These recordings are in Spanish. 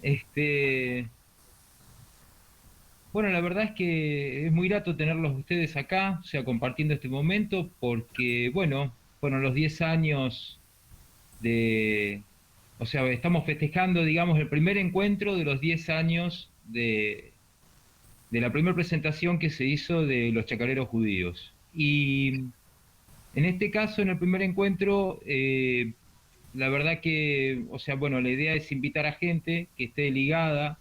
Este, bueno, la verdad es que es muy grato tenerlos ustedes acá, o sea, compartiendo este momento, porque, bueno, fueron los 10 años de, o sea, estamos festejando, digamos, el primer encuentro de los 10 años de la primera presentación que se hizo de los chacareros judíos. Y en este caso, en el primer encuentro, la verdad que, o sea, bueno, la idea es invitar a gente que esté ligada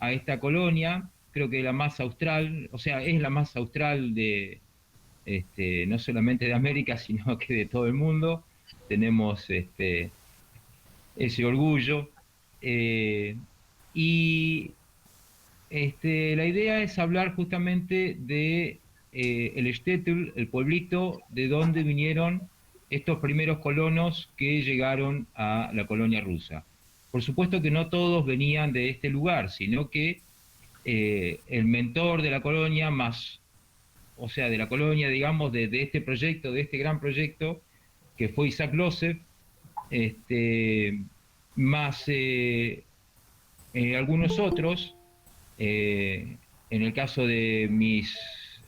a esta colonia, creo que la más austral, o sea, es la más austral de, no solamente de América, sino que de todo el mundo. Tenemos ese orgullo. Eh, y la idea es hablar justamente de el shtetl, el pueblito, de donde vinieron estos primeros colonos que llegaron a la colonia rusa. Por supuesto que no todos venían de este lugar, sino que el mentor de la colonia, más, o sea, de la colonia, digamos, de este proyecto, de este gran proyecto, que fue Isaac Lossev, este, más algunos otros, en el caso de mis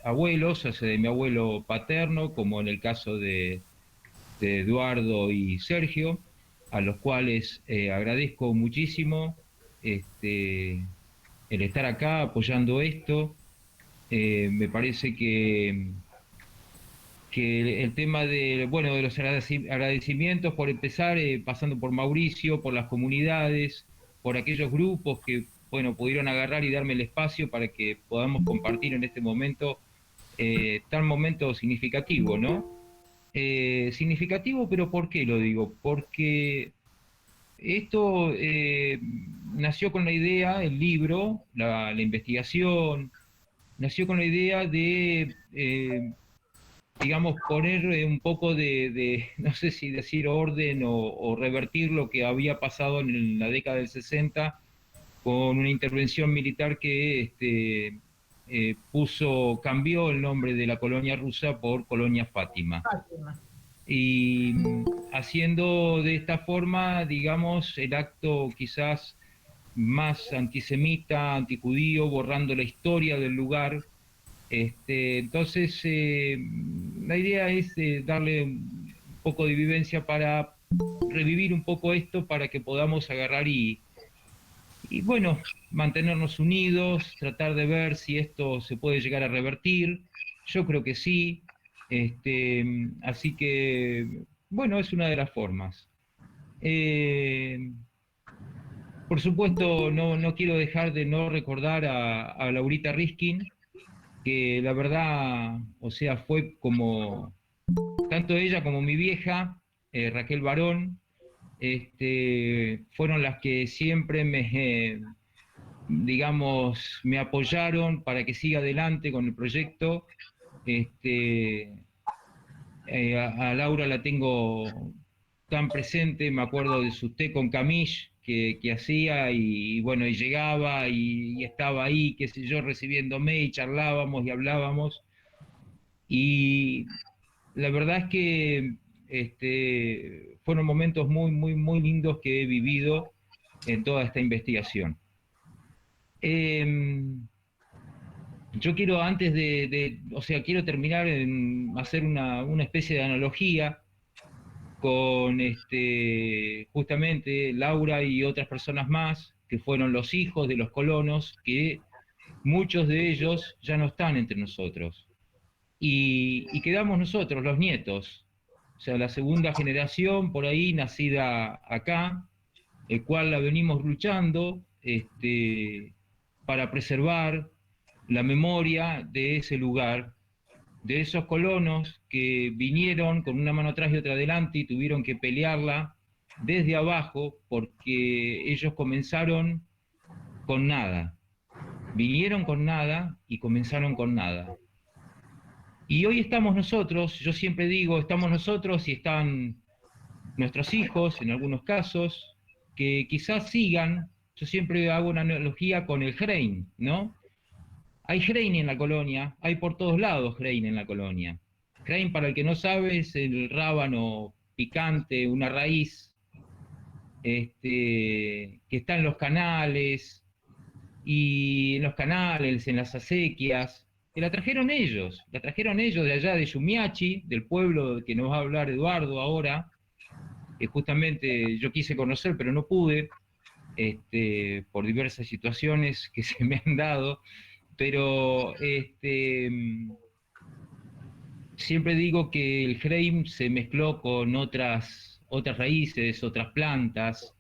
abuelos, o sea, de mi abuelo paterno, como en el caso de Eduardo y Sergio, a los cuales agradezco muchísimo este, el estar acá apoyando esto. Me parece que el tema de, bueno, de los agradecimientos, por empezar, pasando por Mauricio, por las comunidades, por aquellos grupos que, bueno, pudieron agarrar y darme el espacio para que podamos compartir en este momento, tan momento significativo, ¿no? Significativo, pero ¿por qué lo digo? Porque esto nació con la idea, el libro, la investigación, nació con la idea de digamos, poner un poco no sé si decir orden o revertir lo que había pasado en la década del 60 con una intervención militar que cambió el nombre de la colonia rusa por Colonia Fátima. Fátima. Y haciendo de esta forma, digamos, el acto quizás más antisemita, antijudío, borrando la historia del lugar. Entonces, la idea es darle un poco de vivencia para revivir un poco esto, para que podamos agarrar y bueno, mantenernos unidos, tratar de ver si esto se puede llegar a revertir. Yo creo que sí. Así que, bueno, es una de las formas. Eh, por supuesto, no quiero dejar de no recordar a Laurita Riskin, que la verdad, o sea, fue como, tanto ella como mi vieja, Raquel Barón, fueron las que siempre digamos, me apoyaron para que siga adelante con el proyecto. Este, a Laura la tengo tan presente, me acuerdo de su té con Camish que hacía y bueno, y llegaba y estaba ahí, qué sé yo, recibiéndome y charlábamos y hablábamos. Y la verdad es que fueron momentos muy, muy, muy lindos que he vivido en toda esta investigación. Em, yo quiero antes o sea, quiero terminar en hacer una especie de analogía con justamente Laura y otras personas más que fueron los hijos de los colonos, que muchos de ellos ya no están entre nosotros. Y quedamos nosotros, los nietos, o sea, la segunda generación por ahí nacida acá, el cual la venimos luchando para preservar la memoria de ese lugar, de esos colonos que vinieron con una mano atrás y otra adelante y tuvieron que pelearla desde abajo porque ellos comenzaron con nada, vinieron con nada y comenzaron con nada. Y hoy estamos nosotros, yo siempre digo, estamos nosotros y están nuestros hijos en algunos casos, que quizás sigan, yo siempre hago una analogía con el Hrein, ¿no? Hay Hrein en la colonia, hay por todos lados Hrein en la colonia. Hrein, para el que no sabe, es el rábano picante, una raíz que está en los canales, y en los canales, en las acequias, que la trajeron ellos de allá de Yumiachi, del pueblo que nos va a hablar Eduardo ahora, que justamente yo quise conocer, pero no pude, por diversas situaciones que se me han dado, pero siempre digo que el Hreim se mezcló con otras raíces, otras plantas,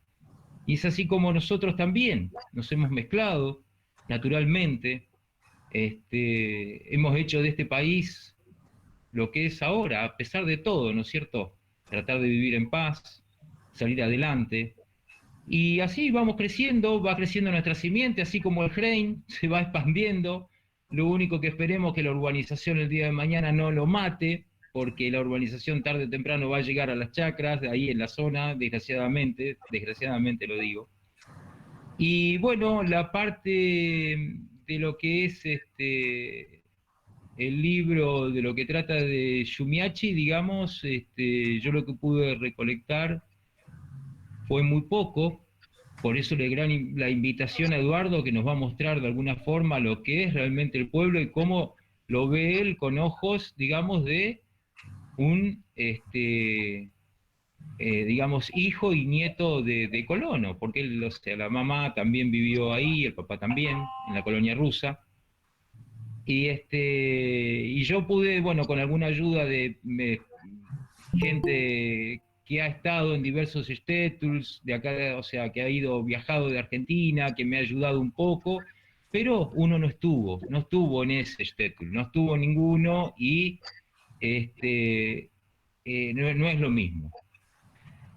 y es así como nosotros también nos hemos mezclado naturalmente. Hemos hecho de este país lo que es ahora, a pesar de todo, ¿no es cierto? Tratar de vivir en paz, salir adelante. Y así vamos creciendo, va creciendo nuestra simiente, así como el Rein se va expandiendo. Lo único que esperemos es que la urbanización el día de mañana no lo mate, porque la urbanización tarde o temprano va a llegar a las chacras, de ahí en la zona, desgraciadamente lo digo. Y bueno, la parte de lo que es el libro, de lo que trata de Yumiachi, digamos, yo lo que pude recolectar fue muy poco, por eso la invitación a Eduardo que nos va a mostrar de alguna forma lo que es realmente el pueblo y cómo lo ve él con ojos, digamos, de un, digamos, hijo y nieto de colono, porque él, o sea, la mamá también vivió ahí, el papá también, en la colonia rusa. Y yo pude, bueno, con alguna ayuda de gente que ha estado en diversos shtetls de acá, o sea, que ha ido viajado de Argentina, que me ha ayudado un poco, pero uno no estuvo en ese shtetl, no estuvo ninguno y este, no es lo mismo.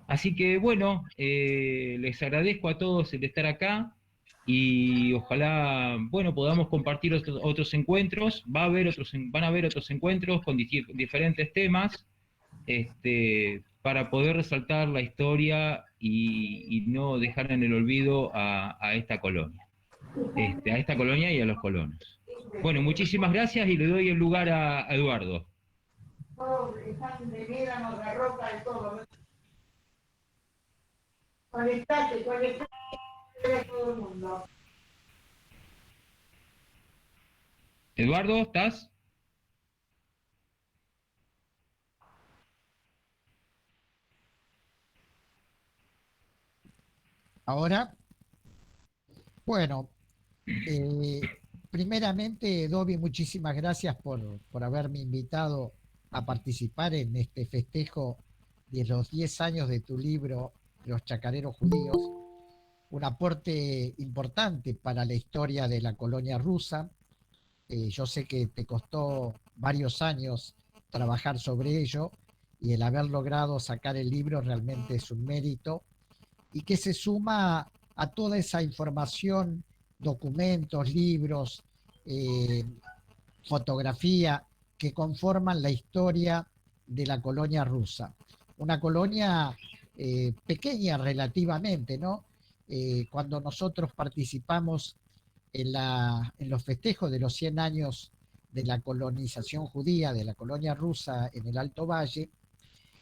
Así que bueno, les agradezco a todos el estar acá y ojalá, bueno, podamos compartir otros encuentros. Van a haber otros encuentros con diferentes temas, para poder resaltar la historia y no dejar en el olvido a esta colonia, a esta colonia y a los colonos. Bueno, muchísimas gracias y le doy el lugar a Eduardo. Están de médanos, de roca, de todo. Conectate, todo el mundo. Eduardo, ¿estás? Ahora, bueno, eh, primeramente, Dobby, muchísimas gracias por haberme invitado a participar en este festejo de los 10 años de tu libro, Los Chacareros Judíos, un aporte importante para la historia de la colonia rusa. Yo sé que te costó varios años trabajar sobre ello y el haber logrado sacar el libro realmente es un mérito y que se suma a toda esa información, documentos, libros, eh, fotografía que conforman la historia de la colonia rusa. Una colonia pequeña relativamente, ¿no? Cuando nosotros participamos en los festejos de los 100 años de la colonización judía de la colonia rusa en el Alto Valle,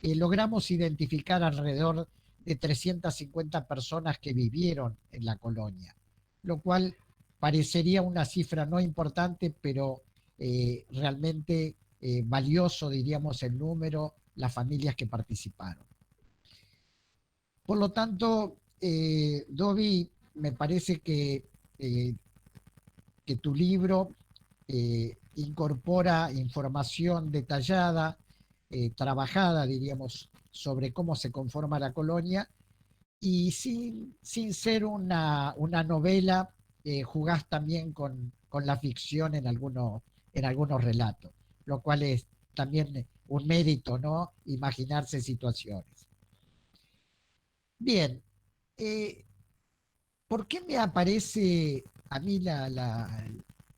logramos identificar alrededor de 350 personas que vivieron en la colonia, lo cual parecería una cifra no importante, pero realmente valioso, diríamos, el número, las familias que participaron. Por lo tanto, Dobby, me parece que tu libro incorpora información detallada, trabajada, diríamos, sobre cómo se conforma la colonia y sin ser una novela, jugás también con la ficción en algunos relatos, lo cual es también un mérito, ¿no? Imaginarse situaciones. Bien, eh, ¿por qué me aparece a mí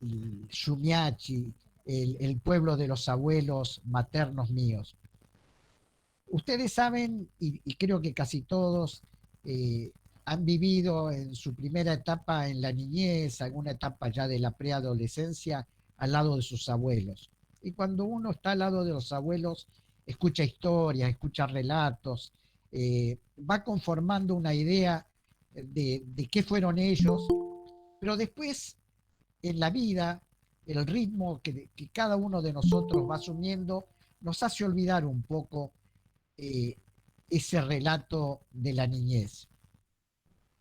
el Shumiachi, el pueblo de los abuelos maternos míos? Ustedes saben, y creo que casi todos eh, han vivido en su primera etapa en la niñez, alguna etapa ya de la preadolescencia, al lado de sus abuelos. Y cuando uno está al lado de los abuelos, escucha historias, escucha relatos, va conformando una idea de qué fueron ellos, pero después en la vida, el ritmo que cada uno de nosotros va asumiendo nos hace olvidar un poco eh, ese relato de la niñez.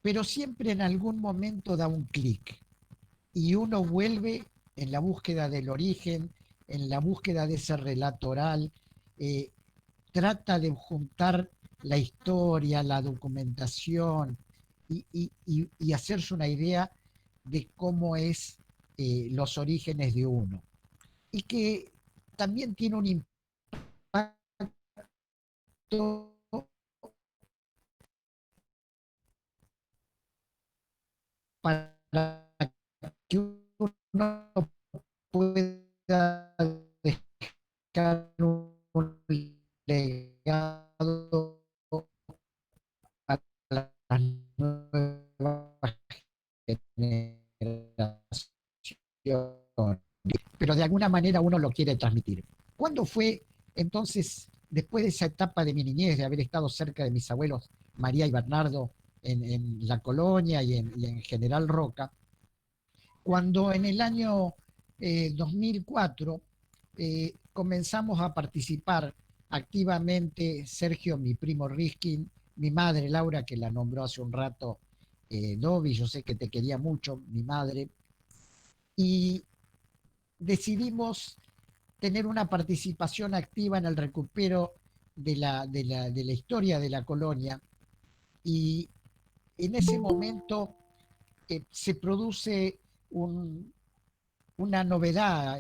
Pero siempre en algún momento da un clic y uno vuelve en la búsqueda del origen, en la búsqueda de ese relato oral, eh, trata de juntar la historia, la documentación y hacerse una idea de cómo es los orígenes de uno. Y que también tiene un impacto para que uno pueda dejar un legado a las nuevas generaciones. Pero de alguna manera uno lo quiere transmitir. ¿Cuándo fue entonces, después de esa etapa de mi niñez, de haber estado cerca de mis abuelos María y Bernardo en la colonia y en General Roca, cuando en el año 2004 comenzamos a participar activamente Sergio, mi primo Riskin, mi madre Laura, que la nombró hace un rato Dovi, yo sé que te quería mucho, mi madre, y decidimos tener una participación activa en el recupero de la historia de la colonia y en ese momento se produce un, una novedad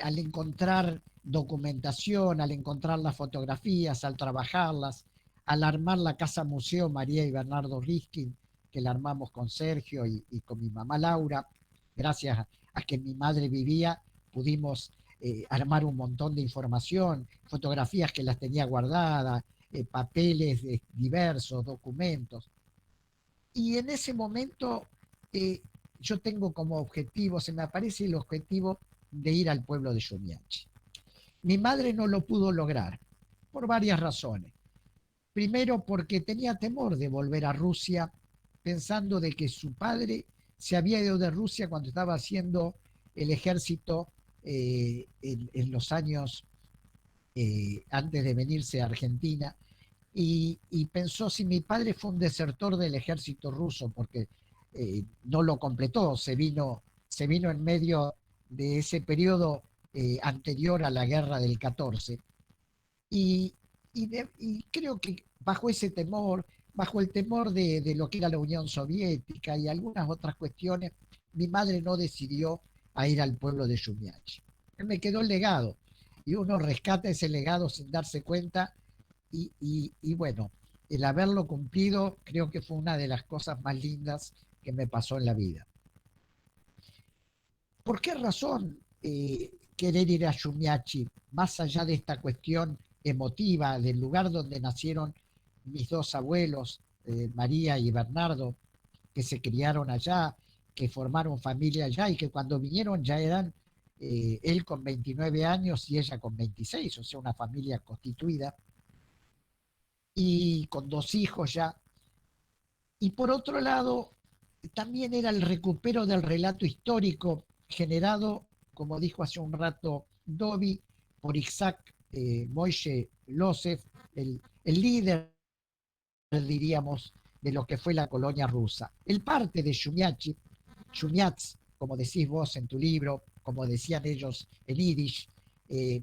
al encontrar documentación, al encontrar las fotografías, al trabajarlas, al armar la Casa Museo María y Bernardo Riskin, que la armamos con Sergio y con mi mamá Laura. Gracias a que mi madre vivía, pudimos armar un montón de información, fotografías que las tenía guardadas, papeles diversos, documentos. Y en ese momento eh, yo tengo como objetivo, se me aparece el objetivo de ir al pueblo de Shumiachi. Mi madre no lo pudo lograr por varias razones. Primero porque tenía temor de volver a Rusia, pensando de que su padre se había ido de Rusia cuando estaba haciendo el ejército en los años antes de venirse a Argentina y pensó si mi padre fue un desertor del ejército ruso porque no lo completó, se vino en medio de ese periodo anterior a la guerra del 14. Y, y creo que bajo ese temor, bajo el temor de lo que era la Unión Soviética y algunas otras cuestiones, mi madre no decidió a ir al pueblo de Shumiachi. Me quedó el legado y uno rescata ese legado sin darse cuenta y bueno, el haberlo cumplido creo que fue una de las cosas más lindas que me pasó en la vida. ¿Por qué razón querer ir a Shumiachi, más allá de esta cuestión emotiva del lugar donde nacieron mis dos abuelos, María y Bernardo, que se criaron allá, que formaron familia allá y que cuando vinieron ya eran él con 29 años y ella con 26, o sea, una familia constituida y con dos hijos ya? Y por otro lado, también era el recupero del relato histórico generado, como dijo hace un rato Dovi, por Isaac Moishe Losef, el líder, diríamos, de lo que fue la colonia rusa. El parte de Shumiachi, Shumiatz, como decís vos en tu libro, como decían ellos en Yiddish, eh,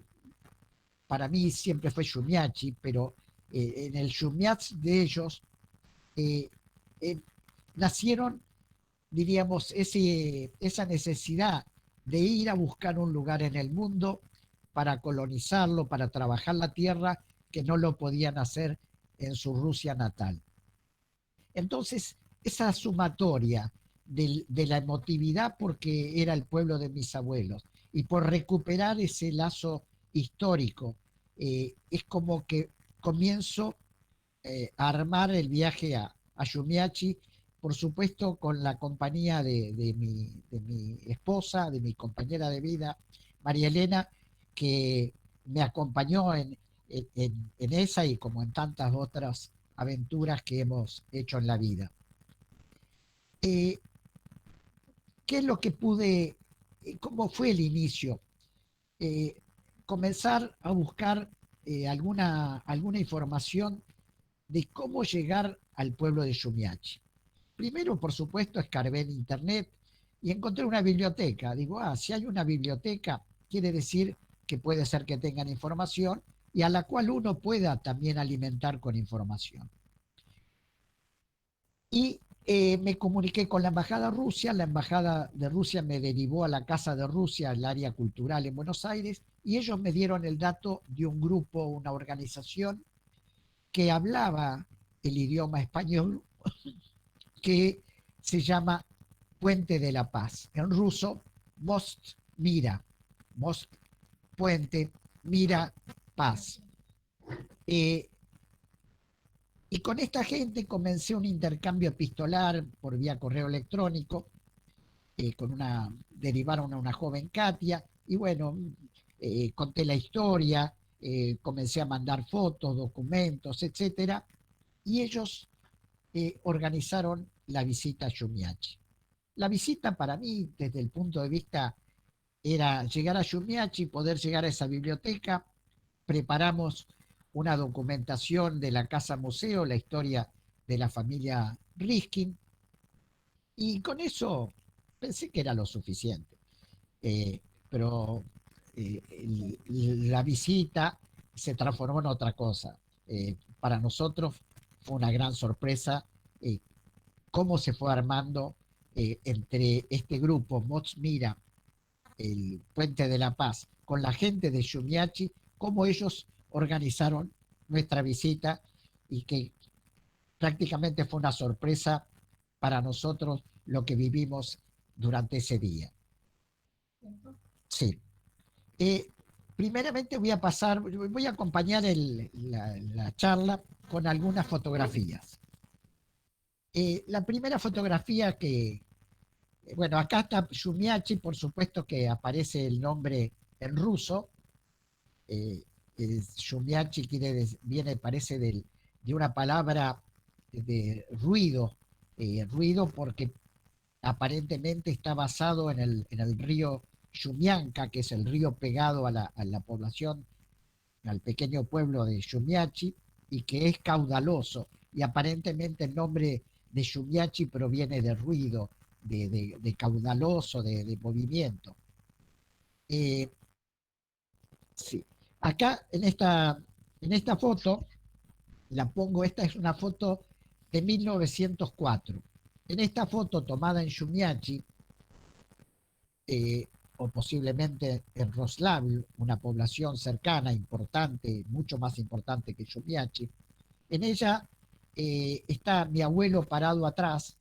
para mí siempre fue Shumiachi, pero en el Shumiatz de ellos eh, eh, nacieron, diríamos, esa necesidad de ir a buscar un lugar en el mundo para colonizarlo, para trabajar la tierra, que no lo podían hacer en su Rusia natal. Entonces, esa sumatoria de la emotividad porque era el pueblo de mis abuelos y por recuperar ese lazo histórico, es como que comienzo a armar el viaje a Shumiachi, por supuesto con la compañía de mi esposa, de mi compañera de vida, María Elena, que me acompañó en esa y como en tantas otras aventuras que hemos hecho en la vida. Eh, ¿Qué es lo que pude, cómo fue el inicio? Eh, Comenzar a buscar alguna información de cómo llegar al pueblo de Shumiachi. Primero, por supuesto, escarbé en internet y encontré una biblioteca. Digo, si hay una biblioteca, quiere decir que puede ser que tengan información y a la cual uno pueda también alimentar con información. Y me comuniqué con la Embajada Rusia, la Embajada de Rusia me derivó a la Casa de Rusia, el área cultural en Buenos Aires, y ellos me dieron el dato de un grupo, una organización que hablaba el idioma español, que se llama Puente de la Paz. En ruso, Most Mira, Most Puente, Mira, Paz. Eh, y con esta gente comencé un intercambio epistolar por vía correo electrónico, derivaron a una joven Katia, y bueno, conté la historia, comencé a mandar fotos, documentos, etcétera, y ellos organizaron la visita a Shumiachi. La visita para mí, desde el punto de vista, era llegar a Shumiachi, poder llegar a esa biblioteca. Preparamos una documentación de la casa museo, la historia de la familia Riskin, y con eso pensé que era lo suficiente. Pero la visita se transformó en otra cosa. Para nosotros fue una gran sorpresa eh, cómo se fue armando entre este grupo, Mots Mira, el Puente de la Paz, con la gente de Shumiachi, cómo ellos organizaron nuestra visita y que prácticamente fue una sorpresa para nosotros lo que vivimos durante ese día. Sí. Eh, Primeramente voy a acompañar la charla con algunas fotografías. La primera fotografía bueno, acá está Shumiachi, por supuesto que aparece el nombre en ruso. Eh, Shumiachi parece de una palabra de ruido, ruido porque aparentemente está basado en el río Shumianka, que es el río pegado a la población, al pequeño pueblo de Shumiachi, y que es caudaloso. Y aparentemente el nombre de Shumiachi proviene de ruido, de caudaloso, de movimiento. Eh, sí. Acá en esta foto, la pongo, esta es una foto de 1904. En esta foto tomada en Shumiachi, eh, o posiblemente en Roslavl, una población cercana, importante, mucho más importante que Shumiachi, en ella está mi abuelo parado atrás,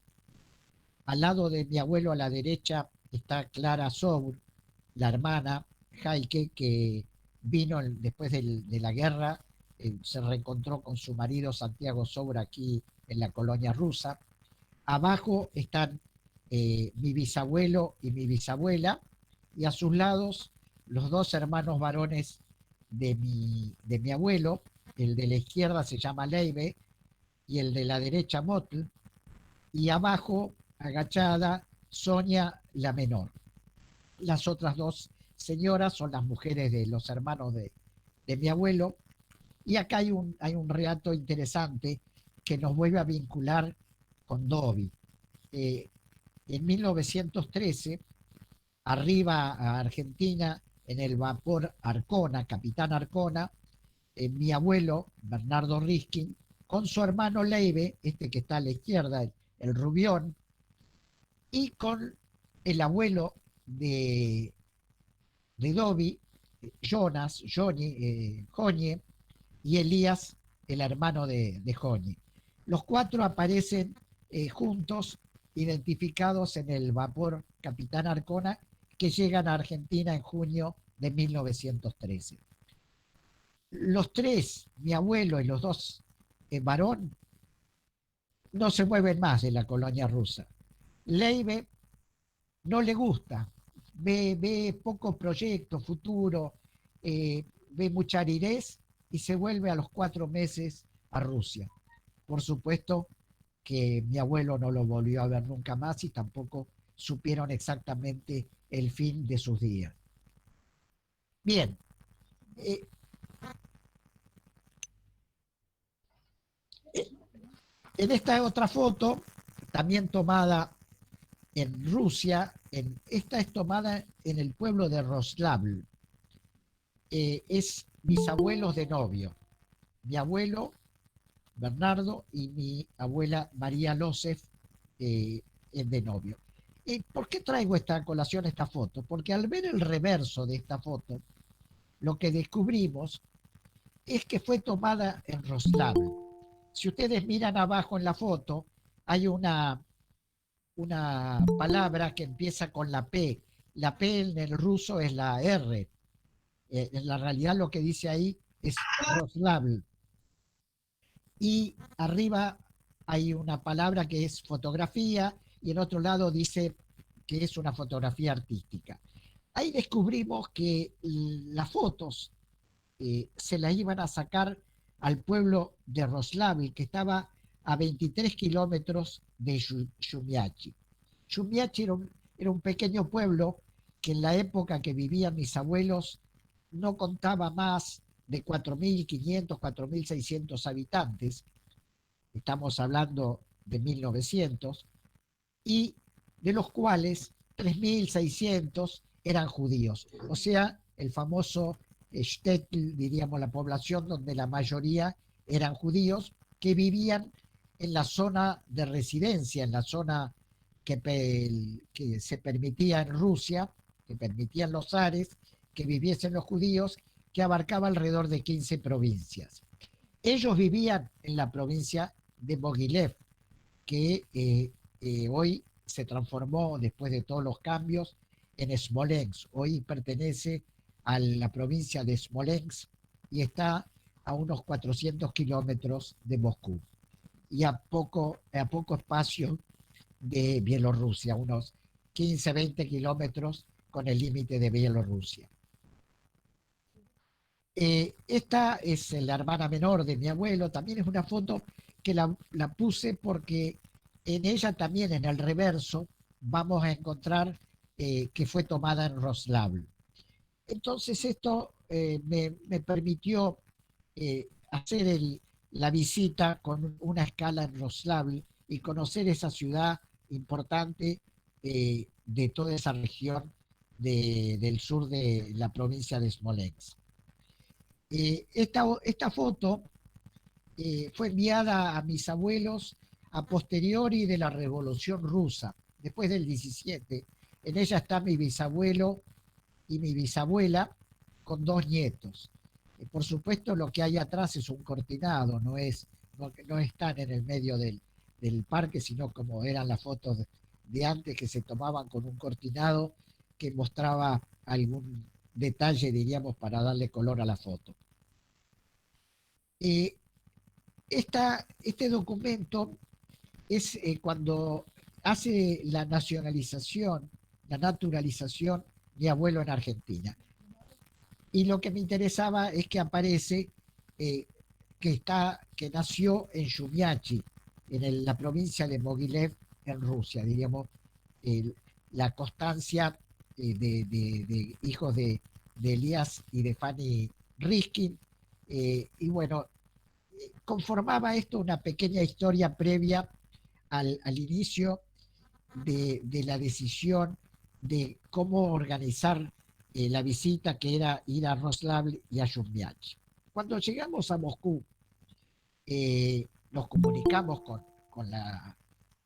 al lado de mi abuelo a la derecha está Clara Sour, la hermana Jaike, que vino después de la guerra, se reencontró con su marido Santiago Sour aquí en la colonia rusa. Abajo están mi bisabuelo y mi bisabuela, y a sus lados los dos hermanos varones de mi abuelo, el de la izquierda se llama Leibe y el de la derecha Motl, y abajo, agachada, Sonia la menor. Las otras dos señoras son las mujeres de los hermanos de mi abuelo, y acá hay un relato interesante que nos vuelve a vincular con Dobby. Eh, en 1913 arriba a Argentina en el vapor Arcona, Capitán Arcona, mi abuelo, Bernardo Riskin, con su hermano Leibe, este que está a la izquierda, el Rubión, y con el abuelo de Dobby, Jonas, Jonie, y Elías, el hermano de Jonie. Los cuatro aparecen juntos, identificados en el vapor Capitán Arcona, que llegan a Argentina en junio de 1913. Los tres, mi abuelo y los dos varón, no se mueven más de la colonia rusa. Leibe no le gusta, ve poco proyecto futuro, ve mucha aridez y se vuelve a los 4 meses a Rusia. Por supuesto que mi abuelo no lo volvió a ver nunca más y tampoco supieron exactamente el fin de sus días. Bien, eh, en esta otra foto, también tomada en Rusia, esta es tomada en el pueblo de Roslavl. Es mis abuelos de novio, mi abuelo Bernardo y mi abuela María Losef de novio. ¿Por qué traigo esta colación, esta foto? Porque al ver el reverso de esta foto, lo que descubrimos es que fue tomada en Roslavl. Si ustedes miran abajo en la foto, hay una palabra que empieza con la P. La P en el ruso es la R. En la realidad lo que dice ahí es Roslavl. Y arriba hay una palabra que es fotografía y en otro lado dice que es una fotografía artística. Ahí descubrimos que las fotos se las iban a sacar al pueblo de Roslavl, que estaba a 23 kilómetros de Shumiachi. Shumiachi era un pequeño pueblo que en la época que vivían mis abuelos no contaba más de 4.500, 4.600 habitantes, estamos hablando de 1900, y de los cuales 3.600 eran judíos, o sea, el famoso shtetl, diríamos la población donde la mayoría eran judíos que vivían en la zona de residencia, en la zona que se permitía en Rusia, que permitían los zares, que viviesen los judíos, que abarcaba alrededor de 15 provincias. Ellos vivían en la provincia de Mogilev, que hoy se transformó, después de todos los cambios, en Smolensk. Hoy pertenece a la provincia de Smolensk y está a unos 400 kilómetros de Moscú y a poco espacio de Bielorrusia, unos 15, 20 kilómetros con el límite de Bielorrusia. Esta es la hermana menor de mi abuelo, también es una foto que la puse porque en ella también, en el reverso, vamos a encontrar que fue tomada en Roslavl. Entonces esto me permitió hacer la visita con una escala en Roslavl y conocer esa ciudad importante de toda esa región del sur de la provincia de Smolensk. Esta foto fue enviada a mis abuelos a posteriori de la Revolución Rusa, después del 17. En ella está mi bisabuelo y mi bisabuela con 2 nietos. Por supuesto, lo que hay atrás es un cortinado, no están en el medio del parque, sino como eran las fotos de antes que se tomaban con un cortinado que mostraba algún detalle, diríamos, para darle color a la foto. Este documento es cuando hace la nacionalización, la naturalización, mi abuelo en Argentina. Y lo que me interesaba es que aparece que nació en Shumiachi, en la provincia de Mogilev, en Rusia, diríamos, la constancia de hijos de Elías y de Fanny Riskin. Y bueno, conformaba esto una pequeña historia previa al inicio de la decisión de cómo organizar la visita, que era ir a Roslavl y a Shumiachi. Cuando llegamos a Moscú, nos comunicamos con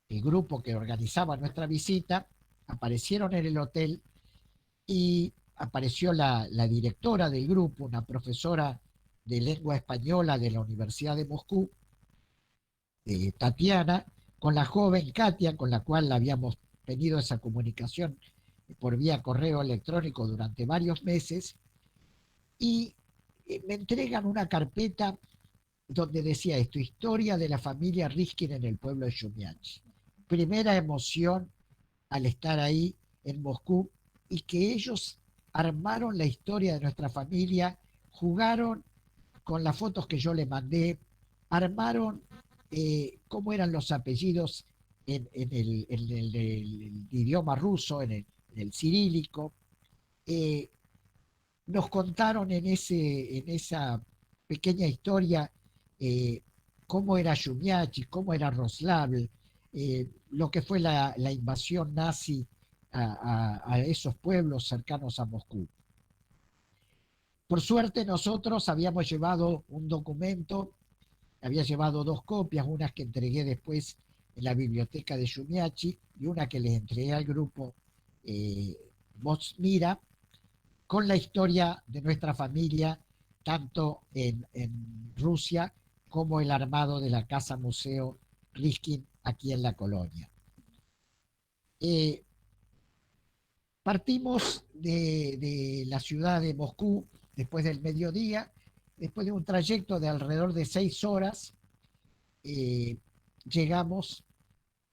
el grupo que organizaba nuestra visita, aparecieron en el hotel y apareció la directora del grupo, una profesora de lengua española de la Universidad de Moscú, Tatiana, con la joven Katia, con la cual habíamos tenido esa comunicación por vía correo electrónico durante varios meses, y me entregan una carpeta donde decía esto: historia de la familia Riskin en el pueblo de Shumiachi. Primera emoción al estar ahí en Moscú, y que ellos armaron la historia de nuestra familia, jugaron con las fotos que yo le mandé, armaron cómo eran los apellidos el idioma ruso, en el cirílico. Eh, Nos contaron en esa pequeña historia eh, cómo era Shumiachi, cómo era Roslavl, lo que fue la invasión nazi a esos pueblos cercanos a Moscú. Por suerte nosotros habíamos llevado un documento, había llevado dos copias, unas que entregué después en la biblioteca de Shumiachi y una que les entregué al grupo eh, Mira, con la historia de nuestra familia, tanto en Rusia como el armado de la Casa Museo Riskin aquí en la colonia. Eh, Partimos de la ciudad de Moscú después del mediodía, después de un trayecto de alrededor de 6 horas, llegamos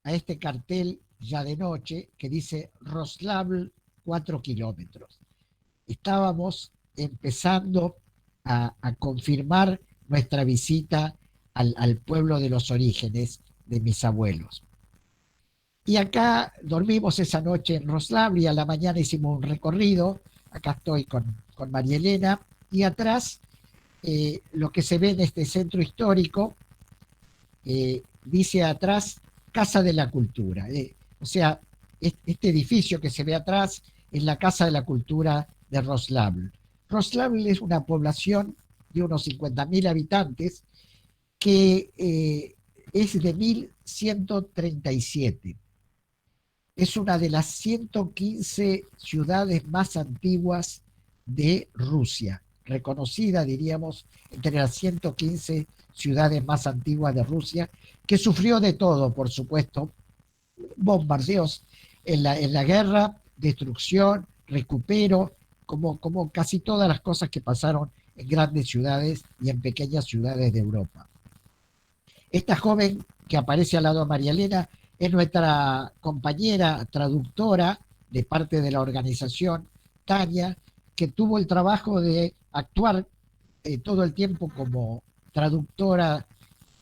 a este cartel ya de noche que dice Roslavl 4 kilómetros. Estábamos empezando a confirmar nuestra visita al pueblo de los orígenes de mis abuelos. Y acá dormimos esa noche en Roslavl y a la mañana hicimos un recorrido. Acá estoy con María Elena y atrás lo que se ve en este centro histórico, dice atrás Casa de la Cultura. O sea, este edificio que se ve atrás es la Casa de la Cultura de Roslavl. Roslavl es una población de unos 50.000 habitantes que es de 1137. Es una de las 115 ciudades más antiguas de Rusia, reconocida, diríamos, entre las 115 ciudades más antiguas de Rusia, que sufrió de todo, por supuesto, bombardeos en la guerra, destrucción, recupero, como casi todas las cosas que pasaron en grandes ciudades y en pequeñas ciudades de Europa. Esta joven que aparece al lado de María Elena es nuestra compañera traductora de parte de la organización, Tania, que tuvo el trabajo de actuar todo el tiempo como traductora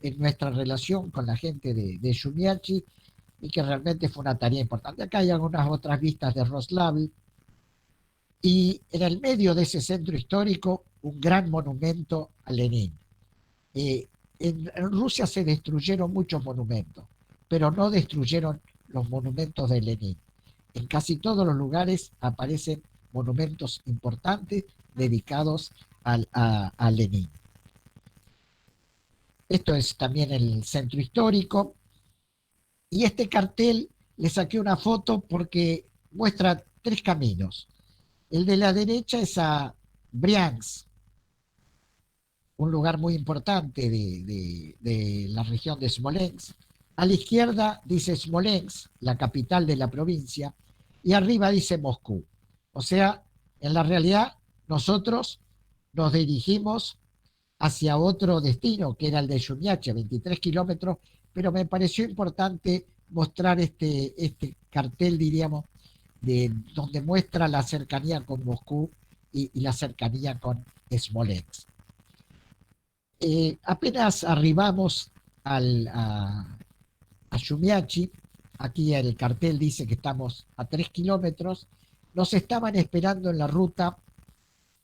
en nuestra relación con la gente de Shumiachi, y que realmente fue una tarea importante. Acá hay algunas otras vistas de Roslavl, y en el medio de ese centro histórico un gran monumento a Lenin. En Rusia se destruyeron muchos monumentos, pero no destruyeron los monumentos de Lenin. En casi todos los lugares aparecen monumentos importantes dedicados a Lenin. Esto es también el centro histórico. Y este cartel le saqué una foto porque muestra 3 caminos. El de la derecha es a Briansk, un lugar muy importante de la región de Smolensk. A la izquierda dice Smolensk, la capital de la provincia, y arriba dice Moscú. O sea, en la realidad nosotros nos dirigimos hacia otro destino, que era el de Shumiachi, 23 kilómetros, pero me pareció importante mostrar este cartel, diríamos, donde muestra la cercanía con Moscú y la cercanía con Smolensk. Apenas arribamos a Shumiachi, aquí el cartel dice que estamos a 3 kilómetros, nos estaban esperando en la ruta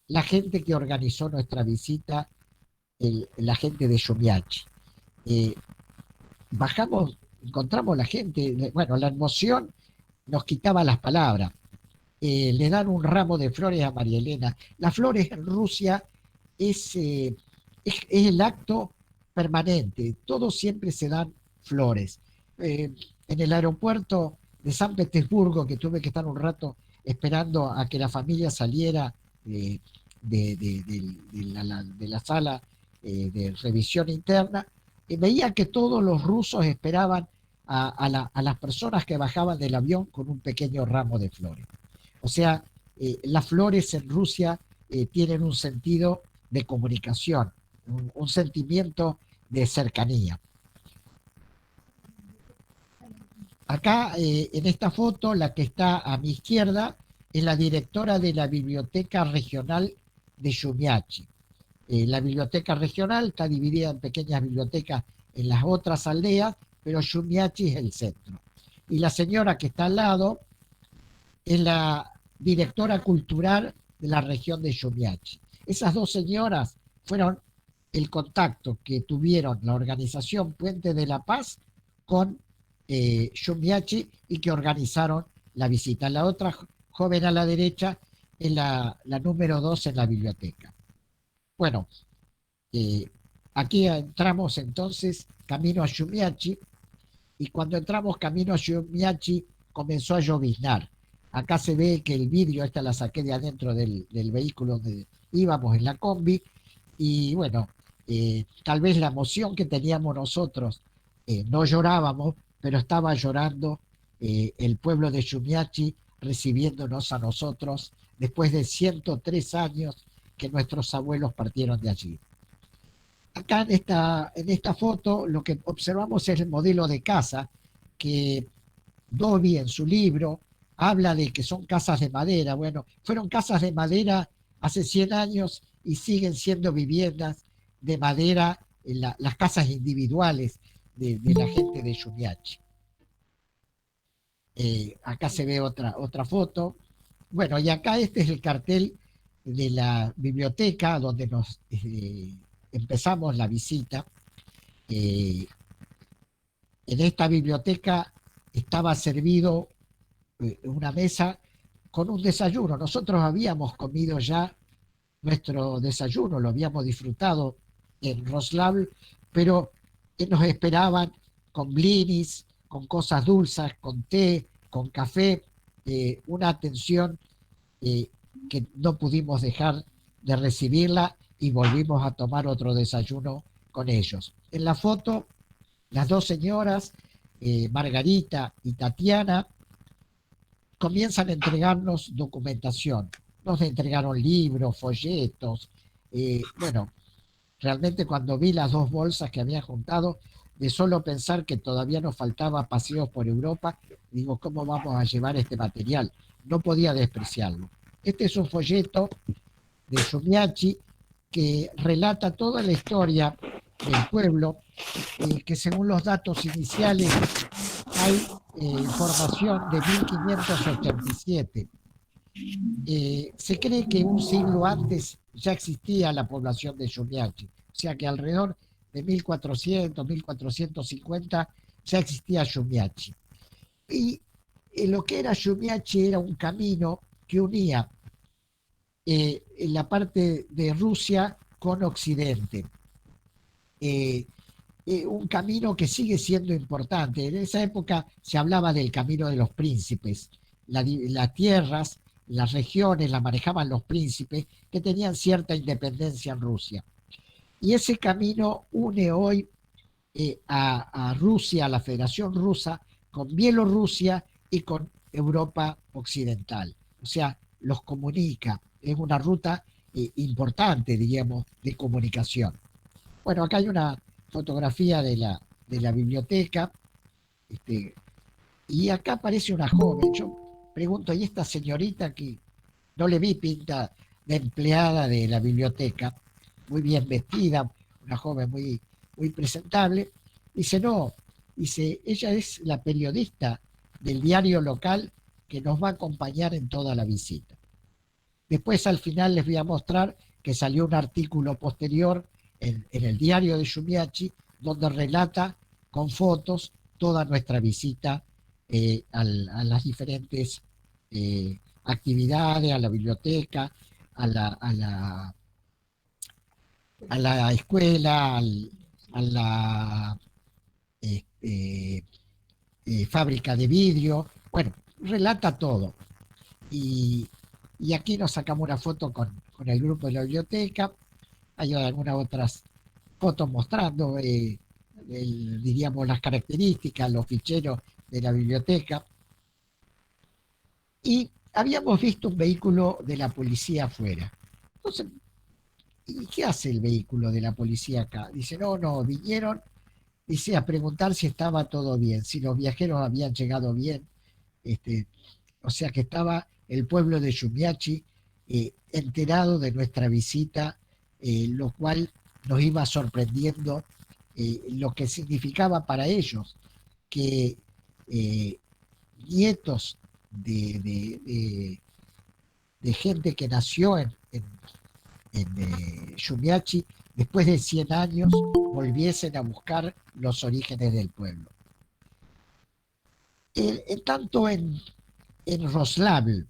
la gente que organizó nuestra visita, la gente de Shumiachi. Bajamos, encontramos la gente, bueno, la emoción nos quitaba las palabras. Le dan un ramo de flores a María Elena. Las flores en Rusia es el acto permanente, todos siempre se dan flores. En el aeropuerto de San Petersburgo, que tuve que estar un rato esperando a que la familia saliera de la sala de revisión interna, veía que todos los rusos esperaban a las personas que bajaban del avión con un pequeño ramo de flores. O sea, las flores en Rusia tienen un sentido de comunicación, un sentimiento de cercanía. Acá, en esta foto, la que está a mi izquierda es la directora de la Biblioteca Regional de Shumiachi. La biblioteca regional está dividida en pequeñas bibliotecas en las otras aldeas, pero Shumiachi es el centro. Y la señora que está al lado es la directora cultural de la región de Shumiachi. Esas dos señoras fueron el contacto que tuvieron la organización Puente de la Paz con Shumiachi y que organizaron la visita. La otra joven a la derecha es la número 2 en la biblioteca. Bueno, eh, aquí entramos entonces camino a Shumiachi y cuando entramos camino a Shumiachi comenzó a lloviznar. Acá se ve que el vidrio, esta la saqué de adentro del vehículo donde íbamos en la combi y bueno, tal vez la emoción que teníamos nosotros, no llorábamos, pero estaba llorando el pueblo de Shumiachi recibiéndonos a nosotros después de 103 años que nuestros abuelos partieron de allí. Acá en esta foto lo que observamos es el modelo de casa que Dobby en su libro habla de que son casas de madera. Bueno, fueron casas de madera hace 100 años y siguen siendo viviendas de madera en las casas individuales de la gente de Shumiachi. Acá se ve otra foto. Bueno, y acá este es el cartel de la biblioteca donde nos empezamos la visita. En esta biblioteca estaba servido una mesa con un desayuno. Nosotros habíamos comido ya nuestro desayuno, lo habíamos disfrutado en Roslav, pero nos esperaban con blinis, con cosas dulces, con té, con café, una atención que no pudimos dejar de recibirla y volvimos a tomar otro desayuno con ellos. En la foto, las dos señoras, Margarita y Tatiana, comienzan a entregarnos documentación. Nos entregaron libros, folletos. Bueno, realmente cuando vi las dos bolsas que había juntado, de solo pensar que todavía nos faltaba paseos por Europa, digo, ¿cómo vamos a llevar este material? No podía despreciarlo. Este es un folleto de Shumiachi que relata toda la historia del pueblo, que según los datos iniciales hay información de 1587. Se cree que un siglo antes ya existía la población de Shumiachi, o sea que alrededor de 1400, 1450 ya existía Shumiachi. Y lo que era Shumiachi era un camino que unía la parte de Rusia con Occidente. Un camino que sigue siendo importante. En esa época se hablaba del camino de los príncipes. Las tierras, las regiones las manejaban los príncipes que tenían cierta independencia en Rusia. Y ese camino une hoy a Rusia, a la Federación Rusa, con Bielorrusia y con Europa Occidental. O sea, los comunica. Es una ruta importante, digamos, de comunicación. Bueno, acá hay una fotografía de la biblioteca, y acá aparece una joven. Yo pregunto, ¿y esta señorita que no le vi pinta de empleada de la biblioteca? Muy bien vestida, una joven muy presentable. Dice, no, dice, ella es la periodista del diario local que nos va a acompañar en toda la visita. Después al final les voy a mostrar que salió un artículo posterior en el diario de Shumiachi, donde relata con fotos toda nuestra visita a las diferentes actividades, a la biblioteca, a la escuela, a la este, fábrica de vidrio. Bueno, relata todo. Y aquí nos sacamos una foto con el grupo de la biblioteca. Hay algunas otras fotos mostrando, diríamos, las características, los ficheros de la biblioteca. Y habíamos visto un vehículo de la policía afuera. Entonces, ¿y qué hace el vehículo de la policía acá? Dice, no, vinieron, dice, a preguntar si estaba todo bien, si los viajeros habían llegado bien. O sea que estaba el pueblo de Shumiachi enterado de nuestra visita lo cual nos iba sorprendiendo lo que significaba para ellos que nietos de gente que nació en Shumiachi, después de 100 años, volviesen a buscar los orígenes del pueblo. Tanto en Roslavl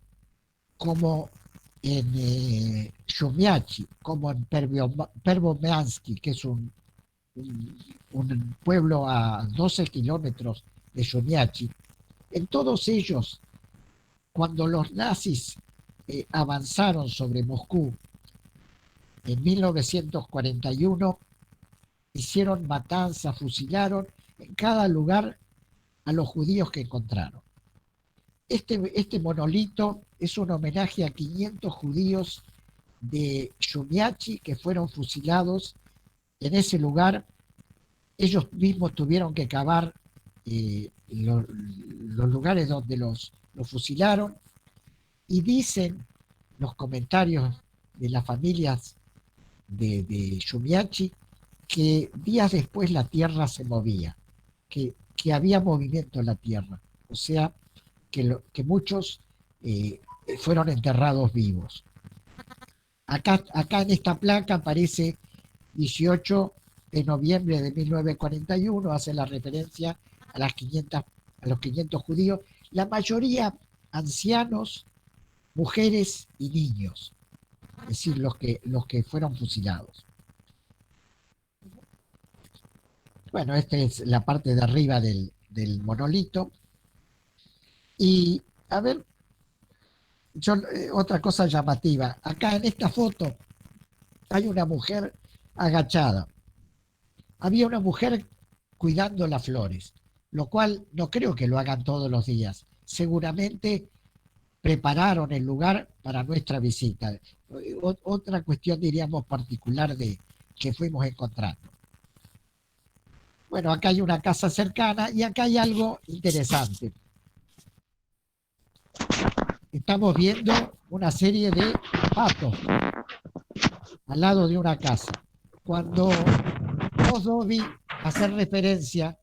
como en Shumiachi, como en Pervomiansky, que es un pueblo a 12 kilómetros de Shumiachi, en todos ellos, cuando los nazis avanzaron sobre Moscú en 1941, hicieron matanzas, fusilaron en cada lugar a los judíos que encontraron. Este monolito es un homenaje a 500 judíos de Shumiachi que fueron fusilados en ese lugar. Ellos mismos tuvieron que cavar los lugares donde los fusilaron, y dicen los comentarios de las familias de Shumiachi que días después la tierra se movía, que había movimiento en la tierra, o sea, que muchos fueron enterrados vivos. Acá en esta placa aparece 18 de noviembre de 1941, hace la referencia a los 500 judíos, la mayoría ancianos, mujeres y niños, es decir, los que fueron fusilados. Bueno, esta es la parte de arriba del monolito. Y, a ver, otra cosa llamativa. Acá en esta foto hay una mujer agachada. Había una mujer cuidando las flores, lo cual no creo que lo hagan todos los días. Seguramente prepararon el lugar para nuestra visita. Otra cuestión, diríamos, particular que fuimos encontrando. Bueno, acá hay una casa cercana y acá hay algo interesante. Estamos viendo una serie de patos al lado de una casa. Cuando Dobby hace referencia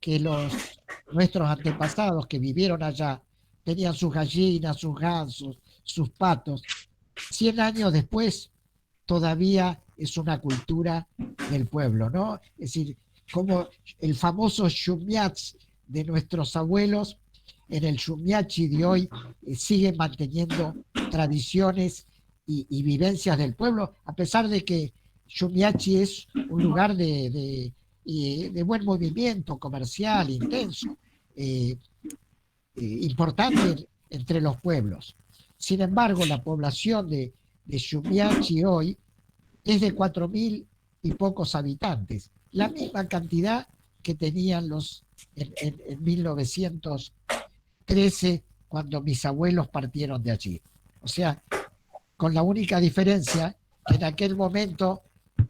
que nuestros antepasados que vivieron allá tenían sus gallinas, sus gansos, sus patos, 100 años después todavía es una cultura del pueblo, ¿no? Es decir, como el famoso Shumiach de nuestros abuelos, en el Shumiachi de hoy siguen manteniendo tradiciones y vivencias del pueblo, a pesar de que Shumiachi es un lugar de buen movimiento comercial, intenso, importante entre los pueblos. Sin embargo, la población de Shumiachi hoy es de 4.000 y pocos habitantes, la misma cantidad que tenían en 1913, cuando mis abuelos partieron de allí. O sea, con la única diferencia que en aquel momento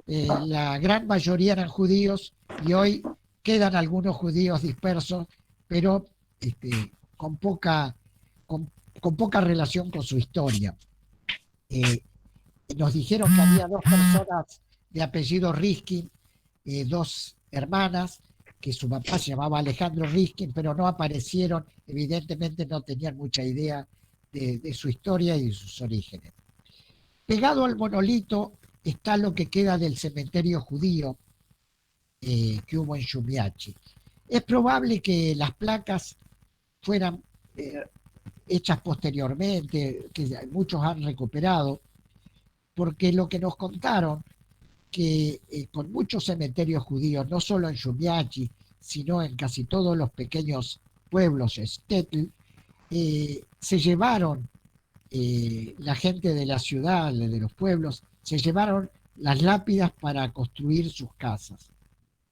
la gran mayoría eran judíos y hoy quedan algunos judíos dispersos, pero con poca relación con su historia. Nos dijeron que había 2 personas de apellido Riskin, 2 hermanas, que su papá se llamaba Alejandro Riskin, pero no aparecieron, evidentemente no tenían mucha idea de su historia y de sus orígenes. Pegado al monolito está lo que queda del cementerio judío que hubo en Shumiachi. Es probable que las placas fueran hechas posteriormente, que muchos han recuperado, porque lo que nos contaron, que con muchos cementerios judíos, no solo en Shumiachi, sino en casi todos los pequeños pueblos, Stetl, se llevaron la gente de la ciudad, de los pueblos, se llevaron las lápidas para construir sus casas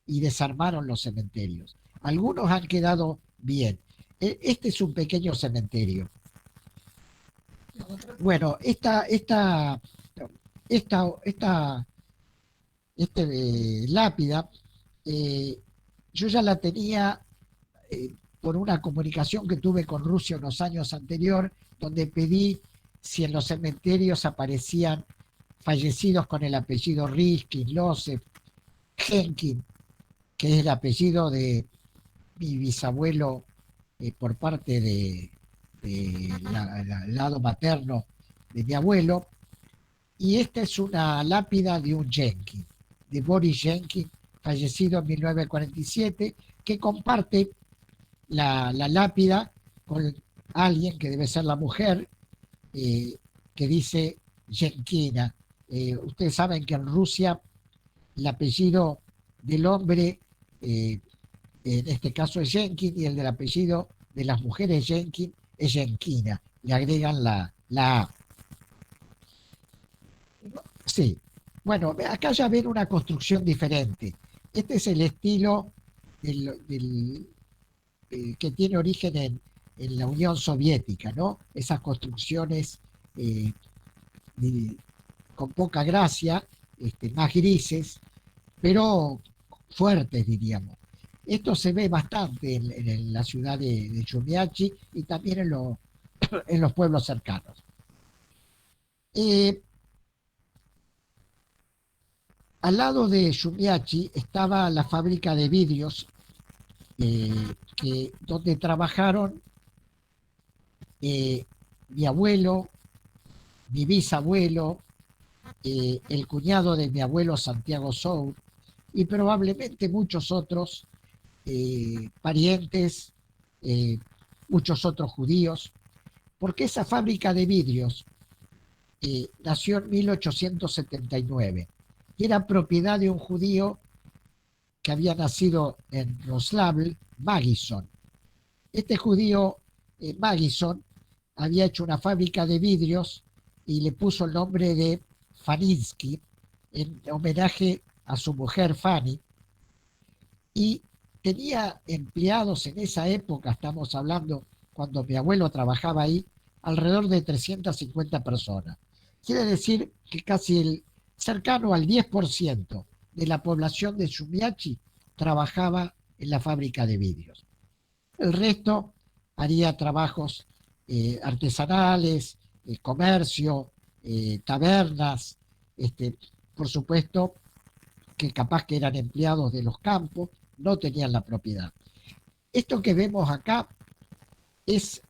y desarmaron los cementerios. Algunos han quedado bien. Este es un pequeño cementerio. Bueno, esta lápida, yo ya la tenía por una comunicación que tuve con Rusia unos años anterior, donde pedí si en los cementerios aparecían fallecidos con el apellido Riskin, Losef, Henkin, que es el apellido de mi bisabuelo por parte de lado materno de mi abuelo. Y esta es una lápida de un Jenkins, de Boris Jenkins, fallecido en 1947, que comparte la lápida con alguien que debe ser la mujer, que dice Jenkina. Ustedes saben que en Rusia el apellido del hombre, en este caso es Jenkins, y el del apellido de las mujeres Jenkins es Jenkina. Le agregan la A. Sí. Bueno, acá ya ven una construcción diferente. Este es el estilo que tiene origen en la Unión Soviética, ¿no? Esas construcciones eh, de- con poca gracia, más grises, pero fuertes, diríamos. Esto se ve bastante en la ciudad de Chumiachi y también en los pueblos cercanos. Eh, Al lado de Shumiachi estaba la fábrica de vidrios, donde trabajaron eh, mi abuelo, mi bisabuelo, el cuñado de mi abuelo Santiago Sour y probablemente muchos otros parientes, eh, muchos otros judíos, porque esa fábrica de vidrios nació en 1879 y era propiedad de un judío que había nacido en Roslavl, Magison. Este judío, Magison, había hecho una fábrica de vidrios y le puso el nombre de Faninsky en homenaje a su mujer Fanny, y tenía empleados en esa época, estamos hablando cuando mi abuelo trabajaba ahí, alrededor de 350 personas. Quiere decir que casi cercano al 10% de la población de Shumiachi trabajaba en la fábrica de vidrios. El resto haría trabajos artesanales, comercio, tabernas, por supuesto que capaz que eran empleados de los campos, no tenían la propiedad. Esto que vemos acá es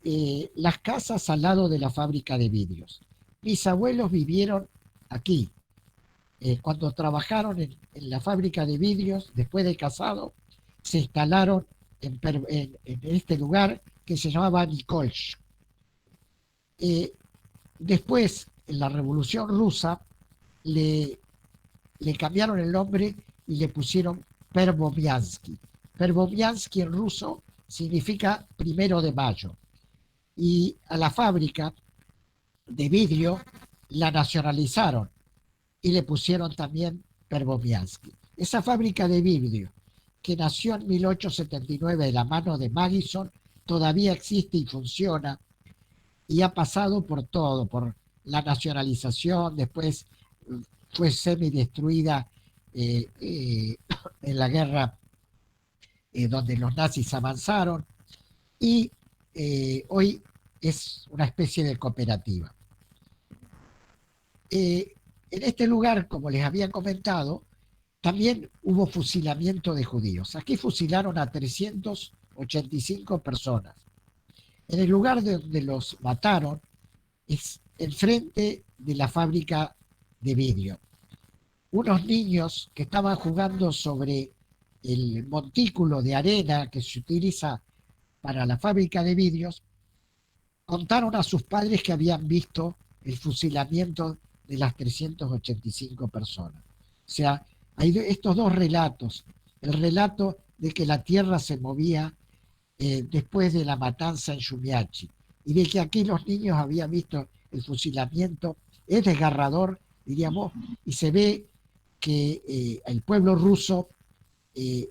las casas al lado de la fábrica de vidrios. Mis abuelos vivieron aquí. Cuando trabajaron en la fábrica de vidrios, después de casado, se instalaron en este lugar que se llamaba Nikolsk. Después, en la Revolución Rusa, le, le cambiaron el nombre y le pusieron Pervomiansky. Pervomiansky en ruso significa 1 de mayo. Y a la fábrica de vidrio la nacionalizaron y le pusieron también Pervomiansky. Esa fábrica de vidrio, que nació en 1879 de la mano de Magison, todavía existe y funciona, y ha pasado por todo, por la nacionalización, después fue semi-destruida en la guerra donde los nazis avanzaron, y hoy es una especie de cooperativa. En este lugar, como les había comentado, también hubo fusilamiento de judíos. Aquí fusilaron a 385 personas. En el lugar donde los mataron es enfrente de la fábrica de vidrio. Unos niños que estaban jugando sobre el montículo de arena que se utiliza para la fábrica de vidrios, contaron a sus padres que habían visto el fusilamiento de las 385 personas. O sea, hay estos dos relatos. El relato de que la tierra se movía después de la matanza en Shumiachi y de que aquí los niños habían visto el fusilamiento, es desgarrador, diríamos, y se ve que el pueblo ruso, eh,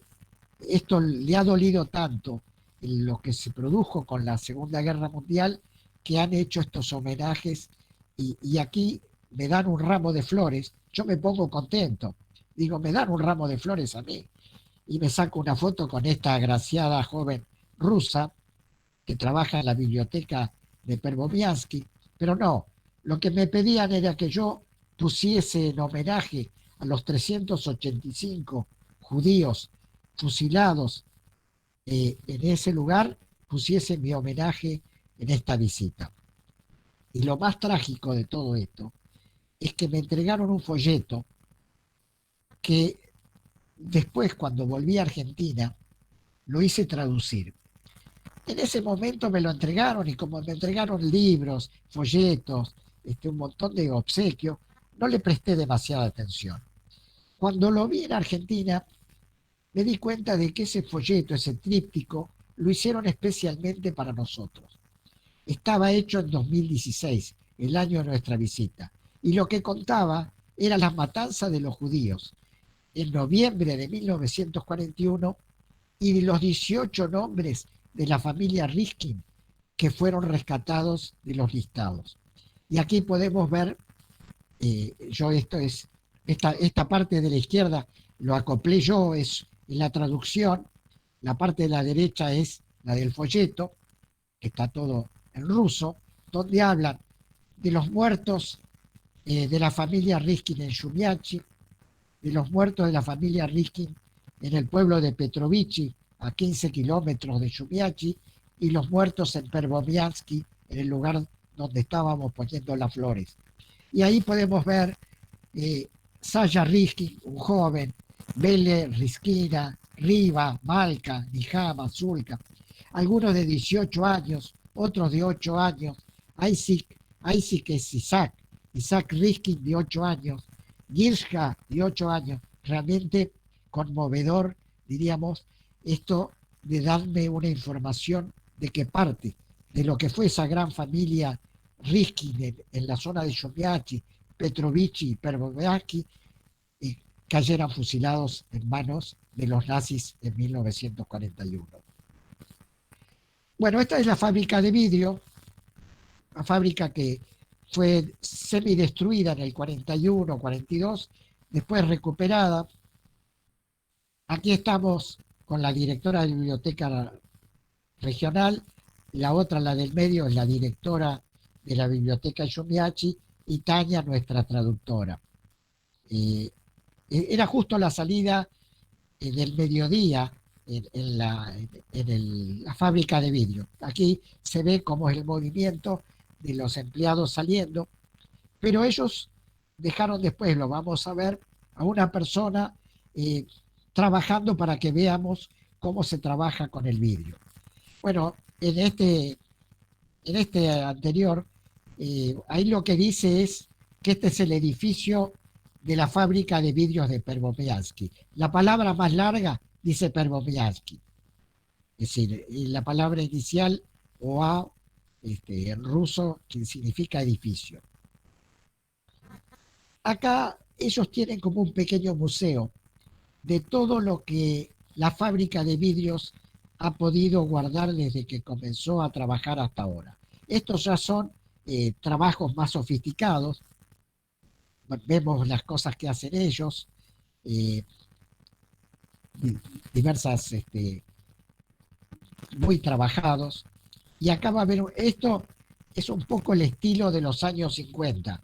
esto le ha dolido tanto en lo que se produjo con la Segunda Guerra Mundial, que han hecho estos homenajes y aquí me dan un ramo de flores, yo me pongo contento, digo, me dan un ramo de flores a mí, y me saco una foto con esta agraciada joven rusa que trabaja en la biblioteca de Pervomiansky, pero no, lo que me pedían era que yo pusiese en homenaje a los 385 judíos fusilados en ese lugar, pusiese mi homenaje en esta visita. Y lo más trágico de todo esto es que me entregaron un folleto que después, cuando volví a Argentina, lo hice traducir. En ese momento me lo entregaron y como me entregaron libros, folletos, un montón de obsequios, no le presté demasiada atención. Cuando lo vi en Argentina, me di cuenta de que ese folleto, ese tríptico, lo hicieron especialmente para nosotros. Estaba hecho en 2016, el año de nuestra visita, y lo que contaba era la matanza de los judíos en noviembre de 1941 y de los 18 nombres de la familia Riskin que fueron rescatados de los listados. Y aquí podemos ver, esta parte de la izquierda lo acoplé yo, es en la traducción, la parte de la derecha es la del folleto, que está todo en ruso, donde hablan de los muertos de la familia Riskin en Shumiachi, de los muertos de la familia Riskin en el pueblo de Petrovichi, a 15 kilómetros de Shumiachi, y los muertos en Pervomiansky, en el lugar donde estábamos poniendo las flores. Y ahí podemos ver Sasha Riskin, un joven, Bele Riskina, Riva, Malka, Nijama, Zulka, algunos de 18 años, otros de 8 años, Isaac es Isaac Riskin de 8 años, Girsha de 8 años, realmente conmovedor, diríamos, esto de darme una información de que parte de lo que fue esa gran familia Riskin en la zona de Shumiachi, Petrovichi y Pervomiansky, cayeran fusilados en manos de los nazis en 1941. Bueno, esta es la fábrica de vidrio, una fábrica que fue semidestruida en el 41, 42, después recuperada. Aquí estamos con la directora de la biblioteca regional, la otra, la del medio, es la directora de la biblioteca Shumiachi, y Tania, nuestra traductora. Era justo la salida del mediodía en la fábrica de vidrio. Aquí se ve cómo es el movimiento de los empleados saliendo, pero ellos dejaron después, lo vamos a ver, a una persona trabajando para que veamos cómo se trabaja con el vidrio. Bueno, en este anterior, ahí lo que dice es que este es el edificio de la fábrica de vidrios de Pervomiansky. La palabra más larga dice Pervomiansky. Es decir, la palabra inicial, OA, en ruso, que significa edificio. Acá ellos tienen como un pequeño museo de todo lo que la fábrica de vidrios ha podido guardar desde que comenzó a trabajar hasta ahora. Estos ya son trabajos más sofisticados. Vemos las cosas que hacen ellos, diversas, muy trabajados. Y acá va a ver, esto es un poco el estilo de los años 50.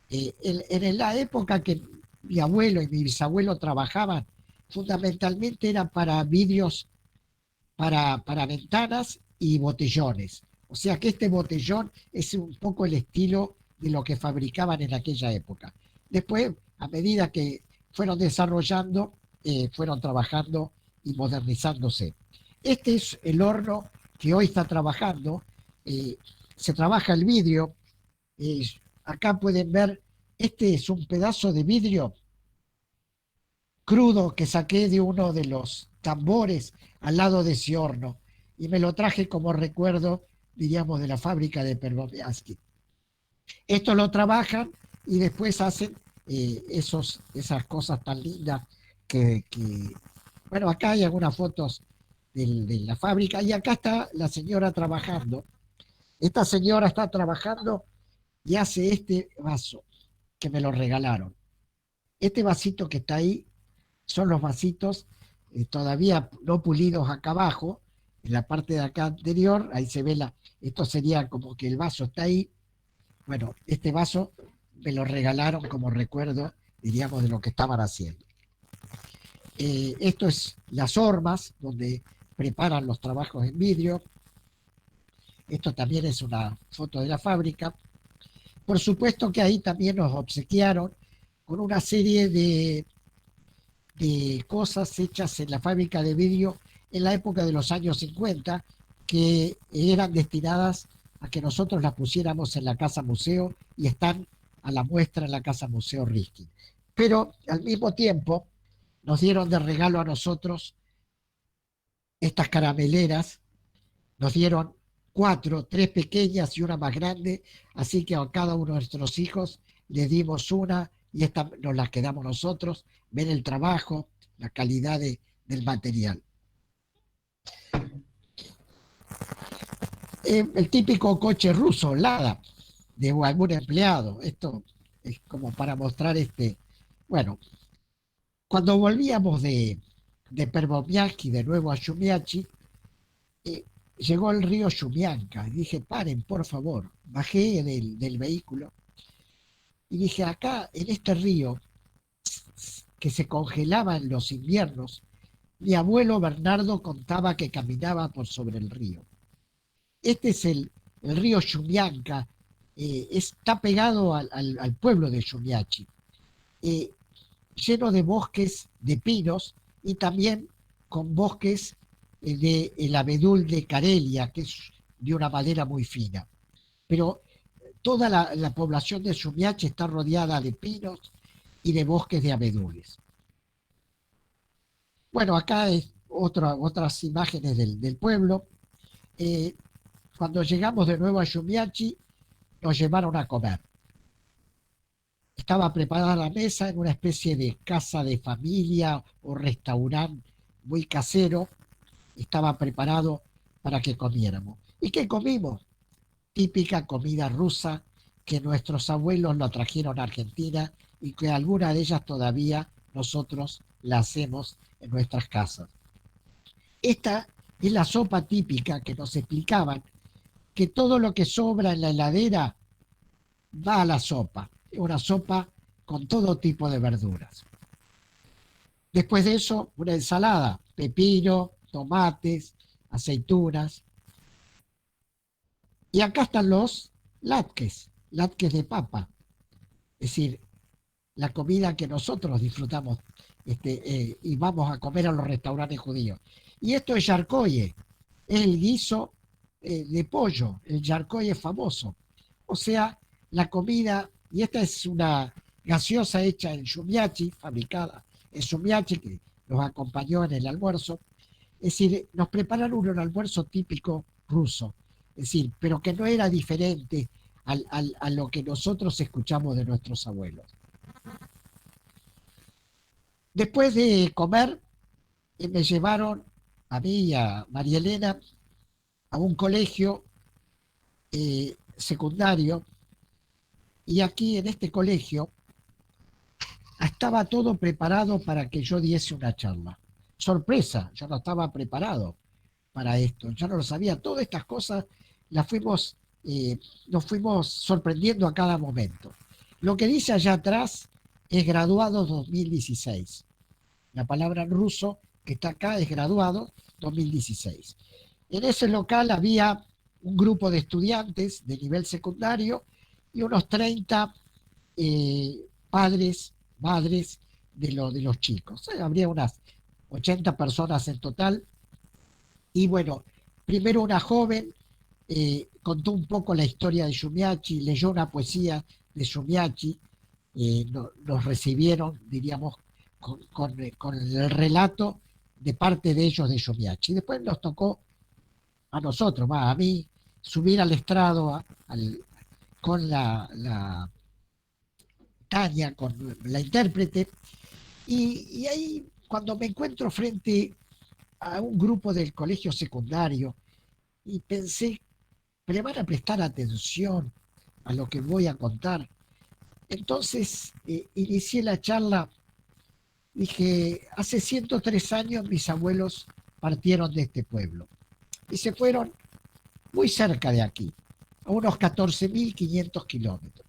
En la época que mi abuelo y mi bisabuelo trabajaban, fundamentalmente era para vidrios, para ventanas y botellones. O sea que este botellón es un poco el estilo de lo que fabricaban en aquella época. Después, a medida que fueron desarrollando, fueron trabajando y modernizándose. Este es el horno que hoy está trabajando. Se trabaja el vidrio. Acá pueden ver, este es un pedazo de vidrio crudo que saqué de uno de los tambores al lado de ese horno y me lo traje como recuerdo, diríamos, de la fábrica de Pervomiansky. Esto lo trabajan y después hacen esas cosas tan lindas que bueno, acá hay algunas fotos de la fábrica y acá está la señora trabajando. Esta señora está trabajando y hace este vaso que me lo regalaron. Este vasito que está ahí son los vasitos todavía no pulidos acá abajo, en la parte de acá anterior, ahí se ve esto sería como que el vaso está ahí. Bueno, este vaso me lo regalaron como recuerdo, diríamos, de lo que estaban haciendo. Esto es las hormas, donde preparan los trabajos en vidrio. Esto también es una foto de la fábrica. Por supuesto que ahí también nos obsequiaron con una serie de cosas hechas en la fábrica de vidrio en la época de los años 50, que eran destinadas a que nosotros las pusiéramos en la Casa Museo y están a la muestra en la Casa Museo Riskin. Pero al mismo tiempo nos dieron de regalo a nosotros estas carameleras, nos dieron cuatro, tres pequeñas y una más grande, así que a cada uno de nuestros hijos le dimos una y esta nos la quedamos nosotros, ven el trabajo, la calidad del material. El típico coche ruso, Lada, de algún empleado. Esto es como para mostrar Bueno, cuando volvíamos de Pervomiaki de nuevo a Shumiachi, eh, llegó el río Shumianca y dije, paren, por favor. Bajé del vehículo y dije, acá en este río que se congelaba en los inviernos, mi abuelo Bernardo contaba que caminaba por sobre el río. Este es el río Shumianca, está pegado al pueblo de Shumiachi, eh, lleno de bosques de pinos y también con bosques de el abedul de Carelia, que es de una madera muy fina. Pero toda la población de Shumiachi está rodeada de pinos y de bosques de abedules. Bueno, acá es otras imágenes del pueblo. Eh, Cuando llegamos de nuevo a Shumiachi, nos llevaron a comer. Estaba preparada la mesa en una especie de casa de familia o restaurante muy casero. Estaba preparado para que comiéramos. ¿Y qué comimos? Típica comida rusa que nuestros abuelos lo trajeron a Argentina y que alguna de ellas todavía nosotros la hacemos en nuestras casas. Esta es la sopa típica que nos explicaban, que todo lo que sobra en la heladera va a la sopa. Es una sopa con todo tipo de verduras. Después de eso, una ensalada, pepino, tomates, aceitunas. Y acá están los latkes de papa. Es decir, la comida que nosotros disfrutamos y vamos a comer a los restaurantes judíos. Y esto es yarkoye, es el guiso de pollo, el yarkoye famoso. O sea, la comida, y esta es una gaseosa hecha en Shumiachi, fabricada en Shumiachi, que nos acompañó en el almuerzo. Es decir, nos prepararon un almuerzo típico ruso, es decir, pero que no era diferente a lo que nosotros escuchamos de nuestros abuelos. Después de comer, me llevaron a mí y a María Elena a un colegio secundario, y aquí en este colegio estaba todo preparado para que yo diese una charla. Sorpresa, yo no estaba preparado para esto, yo no lo sabía. Todas estas cosas las nos fuimos sorprendiendo a cada momento. Lo que dice allá atrás es graduado 2016. La palabra en ruso que está acá es graduado 2016. En ese local había un grupo de estudiantes de nivel secundario y unos 30 padres, madres de los chicos. Habría unas 80 personas en total. Y bueno, primero una joven contó un poco la historia de Shumiachi, leyó una poesía de Shumiachi, nos recibieron, diríamos, con el relato de parte de ellos de Shumiachi. Después nos tocó a nosotros, a mí, subir al estrado con la Tania, con la intérprete, y ahí cuando me encuentro frente a un grupo del colegio secundario y pensé, ¿me van a prestar atención a lo que voy a contar? Entonces inicié la charla, dije, hace 103 años mis abuelos partieron de este pueblo y se fueron muy cerca de aquí, a unos 14.500 kilómetros.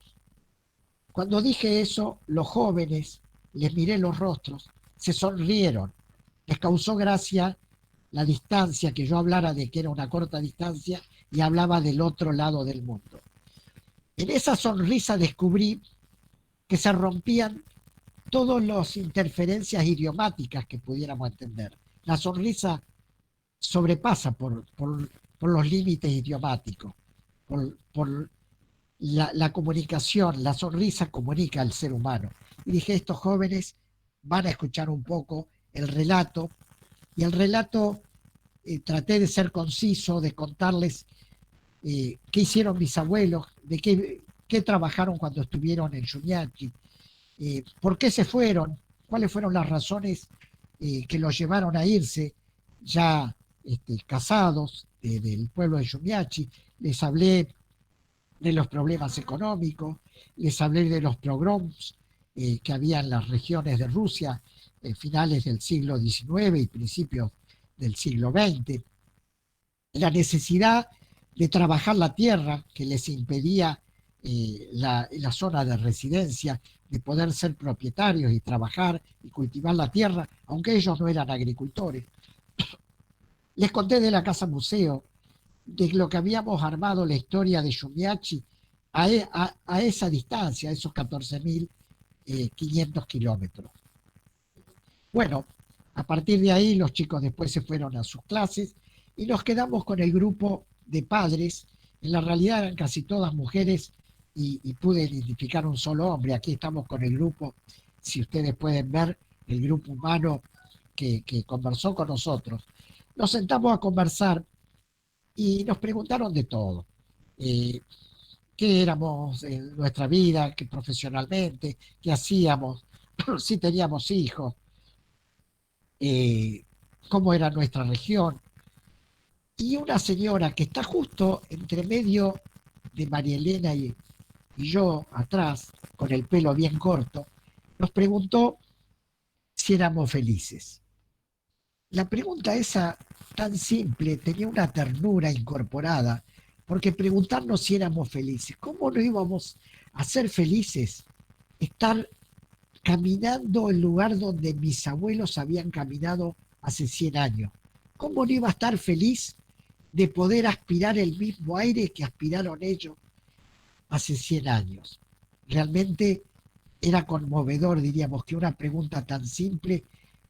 Cuando dije eso, los jóvenes, les miré los rostros, se sonrieron. Les causó gracia la distancia, que yo hablara de que era una corta distancia y hablaba del otro lado del mundo. En esa sonrisa descubrí que se rompían todas las interferencias idiomáticas que pudiéramos entender. La sonrisa sobrepasa por los límites idiomáticos, por la comunicación, la sonrisa comunica al ser humano. Y dije, estos jóvenes van a escuchar un poco el relato, y el relato traté de ser conciso, de contarles qué hicieron mis abuelos, de qué trabajaron cuando estuvieron en Shumiachi, por qué se fueron, cuáles fueron las razones que los llevaron a irse ya casados del pueblo de Shumiachi. Les hablé de los problemas económicos, les hablé de los pogroms que había en las regiones de Rusia finales del siglo XIX y principios del siglo XX, la necesidad de trabajar la tierra que les impedía la zona de residencia, de poder ser propietarios y trabajar y cultivar la tierra, aunque ellos no eran agricultores. Les conté de la casa museo, de lo que habíamos armado la historia de Shumiachi a esa distancia, a esos 14.500 kilómetros. Bueno, a partir de ahí los chicos después se fueron a sus clases y nos quedamos con el grupo de padres. En la realidad eran casi todas mujeres y pude identificar un solo hombre. Aquí estamos con el grupo, si ustedes pueden ver, el grupo humano que conversó con nosotros. Nos sentamos a conversar y nos preguntaron de todo. ¿Qué éramos en nuestra vida, qué profesionalmente, qué hacíamos, si teníamos hijos, cómo era nuestra región? Y una señora que está justo entre medio de María Elena y yo, atrás, con el pelo bien corto, nos preguntó si éramos felices. La pregunta esa tan simple tenía una ternura incorporada, porque preguntarnos si éramos felices, ¿cómo no íbamos a ser felices? Estar caminando el lugar donde mis abuelos habían caminado hace 100 años. ¿Cómo no iba a estar feliz de poder aspirar el mismo aire que aspiraron ellos hace 100 años? Realmente era conmovedor, diríamos, que una pregunta tan simple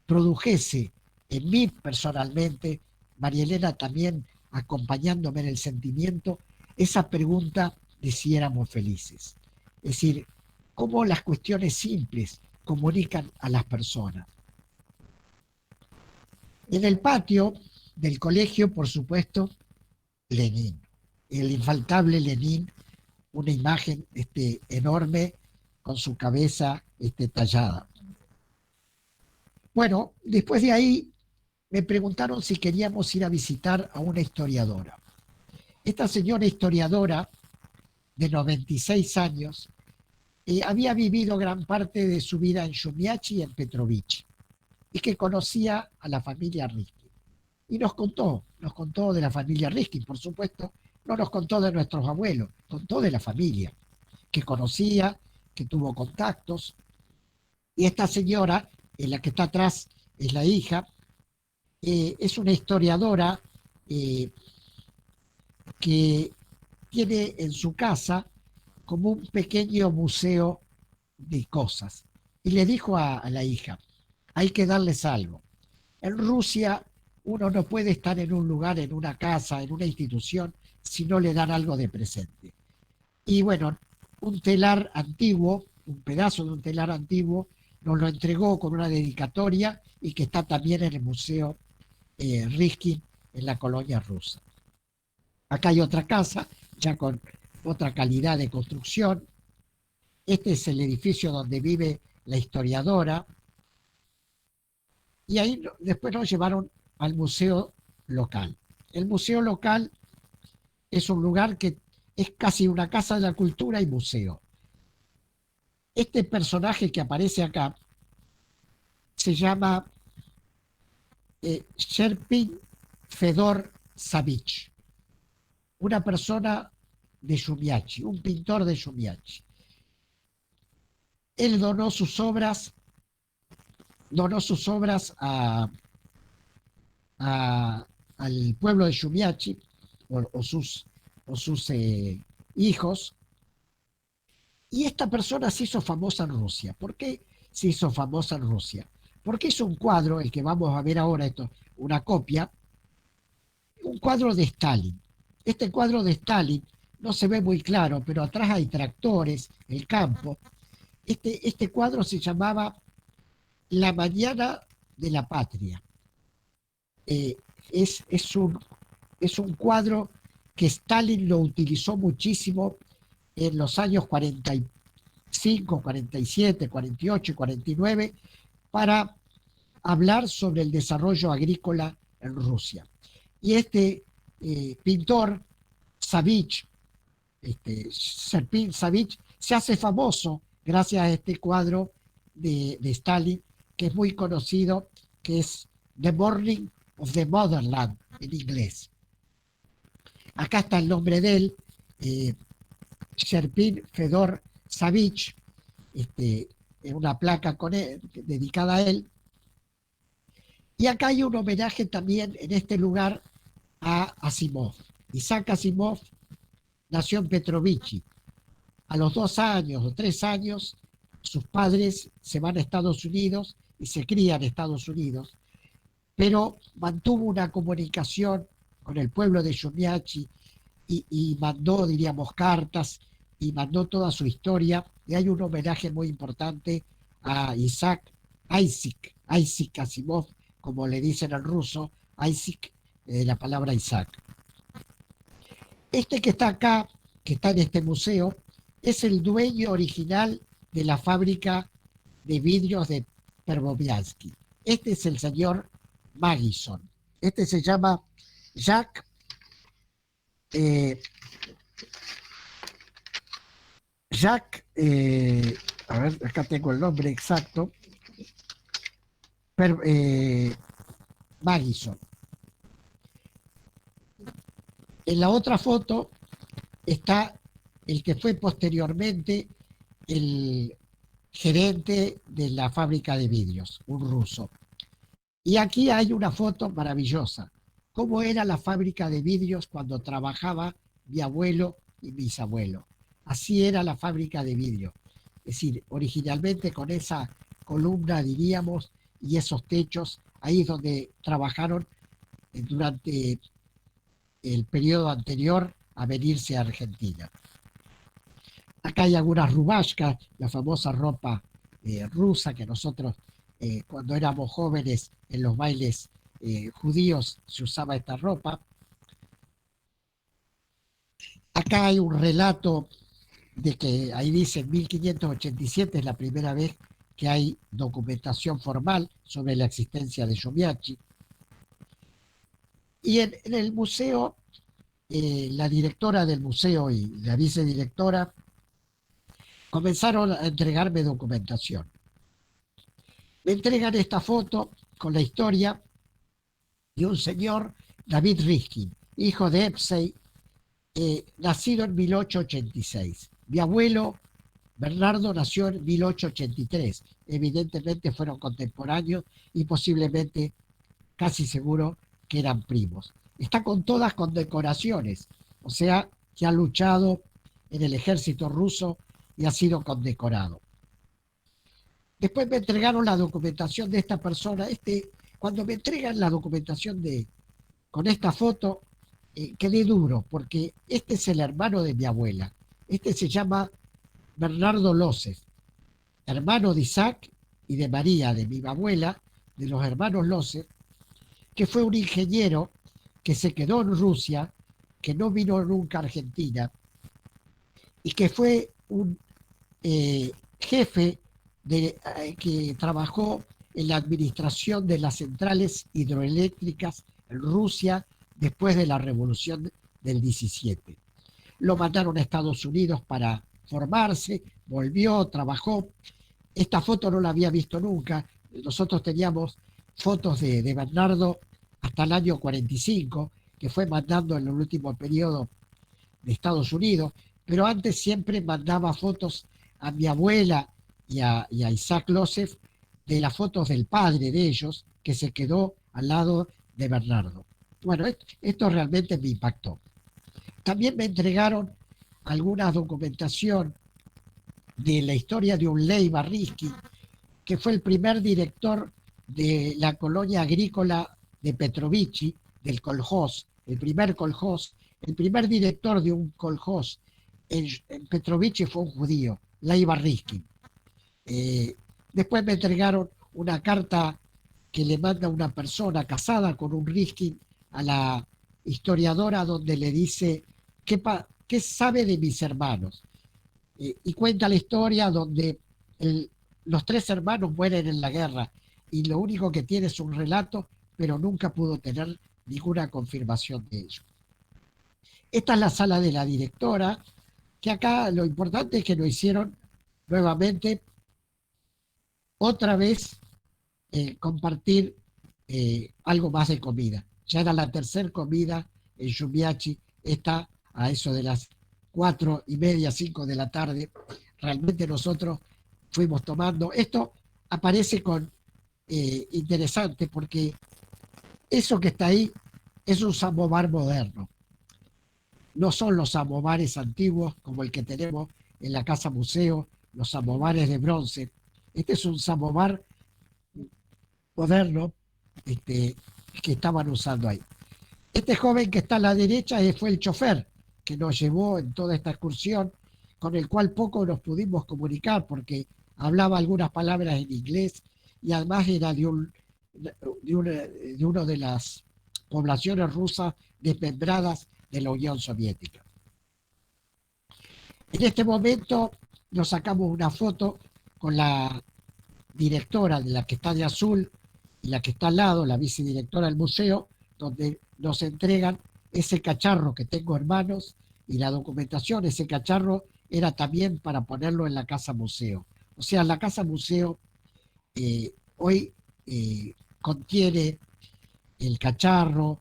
produjese en mí personalmente, María Elena también acompañándome en el sentimiento, esa pregunta de si éramos felices. Es decir, cómo las cuestiones simples comunican a las personas. En el patio del colegio, por supuesto, Lenin, el infaltable Lenin, una imagen enorme con su cabeza tallada. Bueno, después de ahí me preguntaron si queríamos ir a visitar a una historiadora. Esta señora historiadora de 96 años había vivido gran parte de su vida en Shumiachi y en Petrovich, y que conocía a la familia Riskin. Y nos contó de la familia Riskin, por supuesto, no nos contó de nuestros abuelos, contó de la familia, que conocía, que tuvo contactos. Y esta señora, en la que está atrás, es la hija, es una historiadora que tiene en su casa como un pequeño museo de cosas. Y le dijo a la hija, hay que darles algo. En Rusia uno no puede estar en un lugar, en una casa, en una institución, si no le dan algo de presente. Y bueno, un telar antiguo, un pedazo de un telar antiguo, nos lo entregó con una dedicatoria y que está también en el Museo Riskin en la colonia rusa. Acá hay otra casa, ya con otra calidad de construcción. Este es el edificio donde vive la historiadora. Y ahí después nos llevaron al museo local. El museo local es un lugar que es casi una casa de la cultura y museo. Este personaje que aparece acá se llama Sherpin Fedor Savich, una persona de Shumiachi, un pintor de Shumiachi. Él donó sus obras al pueblo de Shumiachi o sus hijos, y esta persona se hizo famosa en Rusia. ¿Por qué se hizo famosa en Rusia? Porque hizo un cuadro, el que vamos a ver ahora, esto, una copia, un cuadro de Stalin. Este cuadro de Stalin no se ve muy claro, pero atrás hay tractores, el campo. Este cuadro se llamaba La mañana de la patria. Eh, es, es, un, es un cuadro que Stalin lo utilizó muchísimo en los años 45, 47, 48 y 49 para hablar sobre el desarrollo agrícola en Rusia. Y este pintor, Savich, Serpín Savich, se hace famoso gracias a este cuadro de Stalin, que es muy conocido, que es The Morning of the Motherland en inglés. Acá está el nombre de él, Serpín Fedor Savich, una placa con él, dedicada a él. Y acá hay un homenaje también en este lugar a Asimov. Isaac Asimov nació en Petrovichi. A los 2 años o 3 años, sus padres se van a Estados Unidos y se crían en Estados Unidos, pero mantuvo una comunicación con el pueblo de Shumiachi y mandó, diríamos, cartas y mandó toda su historia. Y hay un homenaje muy importante a Isaac Asimov, como le dicen en ruso, Isaac, la palabra Isaac. Este que está acá, que está en este museo, es el dueño original de la fábrica de vidrios de Pervomiansky. Este es el señor Magison. Este se llama Jack a ver, acá tengo el nombre exacto, Magison. En la otra foto está el que fue posteriormente el gerente de la fábrica de vidrios, un ruso. Y aquí hay una foto maravillosa. ¿Cómo era la fábrica de vidrios cuando trabajaba mi abuelo y bisabuelo? Así era la fábrica de vidrio. Es decir, originalmente con esa columna, diríamos, y esos techos, ahí es donde trabajaron durante el periodo anterior a venirse a Argentina. Acá hay algunas rubashkas, la famosa ropa rusa que nosotros cuando éramos jóvenes en los bailes judíos se usaba esta ropa. Acá hay un relato de que ahí dice 1587 es la primera vez que hay documentación formal sobre la existencia de Shumiachi. Y en el museo, la directora del museo y la vicedirectora comenzaron a entregarme documentación. Me entregan esta foto con la historia de un señor, David Riskin, hijo de Epsey, nacido en 1886. Mi abuelo, Bernardo, nació en 1883. Evidentemente fueron contemporáneos y posiblemente, casi seguro, que eran primos. Está con todas condecoraciones, o sea, que ha luchado en el ejército ruso y ha sido condecorado. Después me entregaron la documentación de esta persona. Cuando me entregan la documentación con esta foto, quedé duro, porque este es el hermano de mi abuela. Este se llama Bernardo Losef, hermano de Isaac y de María, de mi abuela, de los hermanos Losef, que fue un ingeniero que se quedó en Rusia, que no vino nunca a Argentina, y que fue un jefe que trabajó en la administración de las centrales hidroeléctricas en Rusia después de la Revolución del 17. Lo mandaron a Estados Unidos para formarse, volvió, trabajó. Esta foto no la había visto nunca. Nosotros teníamos fotos de Bernardo hasta el año 45, que fue mandando en el último periodo de Estados Unidos, pero antes siempre mandaba fotos a mi abuela y a Isaac Losef de las fotos del padre de ellos que se quedó al lado de Bernardo. Bueno, esto realmente me impactó. También me entregaron alguna documentación de la historia de un Ley Barrisky, que fue el primer director de la colonia agrícola de Petrovichi, del Kolhoz, el primer director de un Kolhoz en Petrovichi fue un judío, Leiva Riskin. Después me entregaron una carta que le manda una persona casada con un Riskin a la historiadora donde le dice qué sabe de mis hermanos. Y cuenta la historia donde los tres hermanos mueren en la guerra y lo único que tiene es un relato, pero nunca pudo tener ninguna confirmación de ello. Esta es la sala de la directora, que acá lo importante es que lo hicieron nuevamente, otra vez compartir algo más de comida. Ya era la tercera comida en Shumiachi, está a eso de las 4:30, 5 de la tarde. Realmente nosotros fuimos tomando. Esto aparece con interesante porque eso que está ahí es un samovar moderno. No son los samovares antiguos como el que tenemos en la casa museo, los samovares de bronce. Este es un samovar moderno que estaban usando ahí. Este joven que está a la derecha fue el chofer que nos llevó en toda esta excursión, con el cual poco nos pudimos comunicar porque hablaba algunas palabras en inglés y además era de una de las poblaciones rusas desmembradas de la Unión Soviética. En este momento nos sacamos una foto con la directora, de la que está de azul y la que está al lado, la vicedirectora del museo, donde nos entregan ese cacharro que tengo en manos y la documentación. Ese cacharro era también para ponerlo en la casa museo. O sea, la casa museo hoy contiene el cacharro,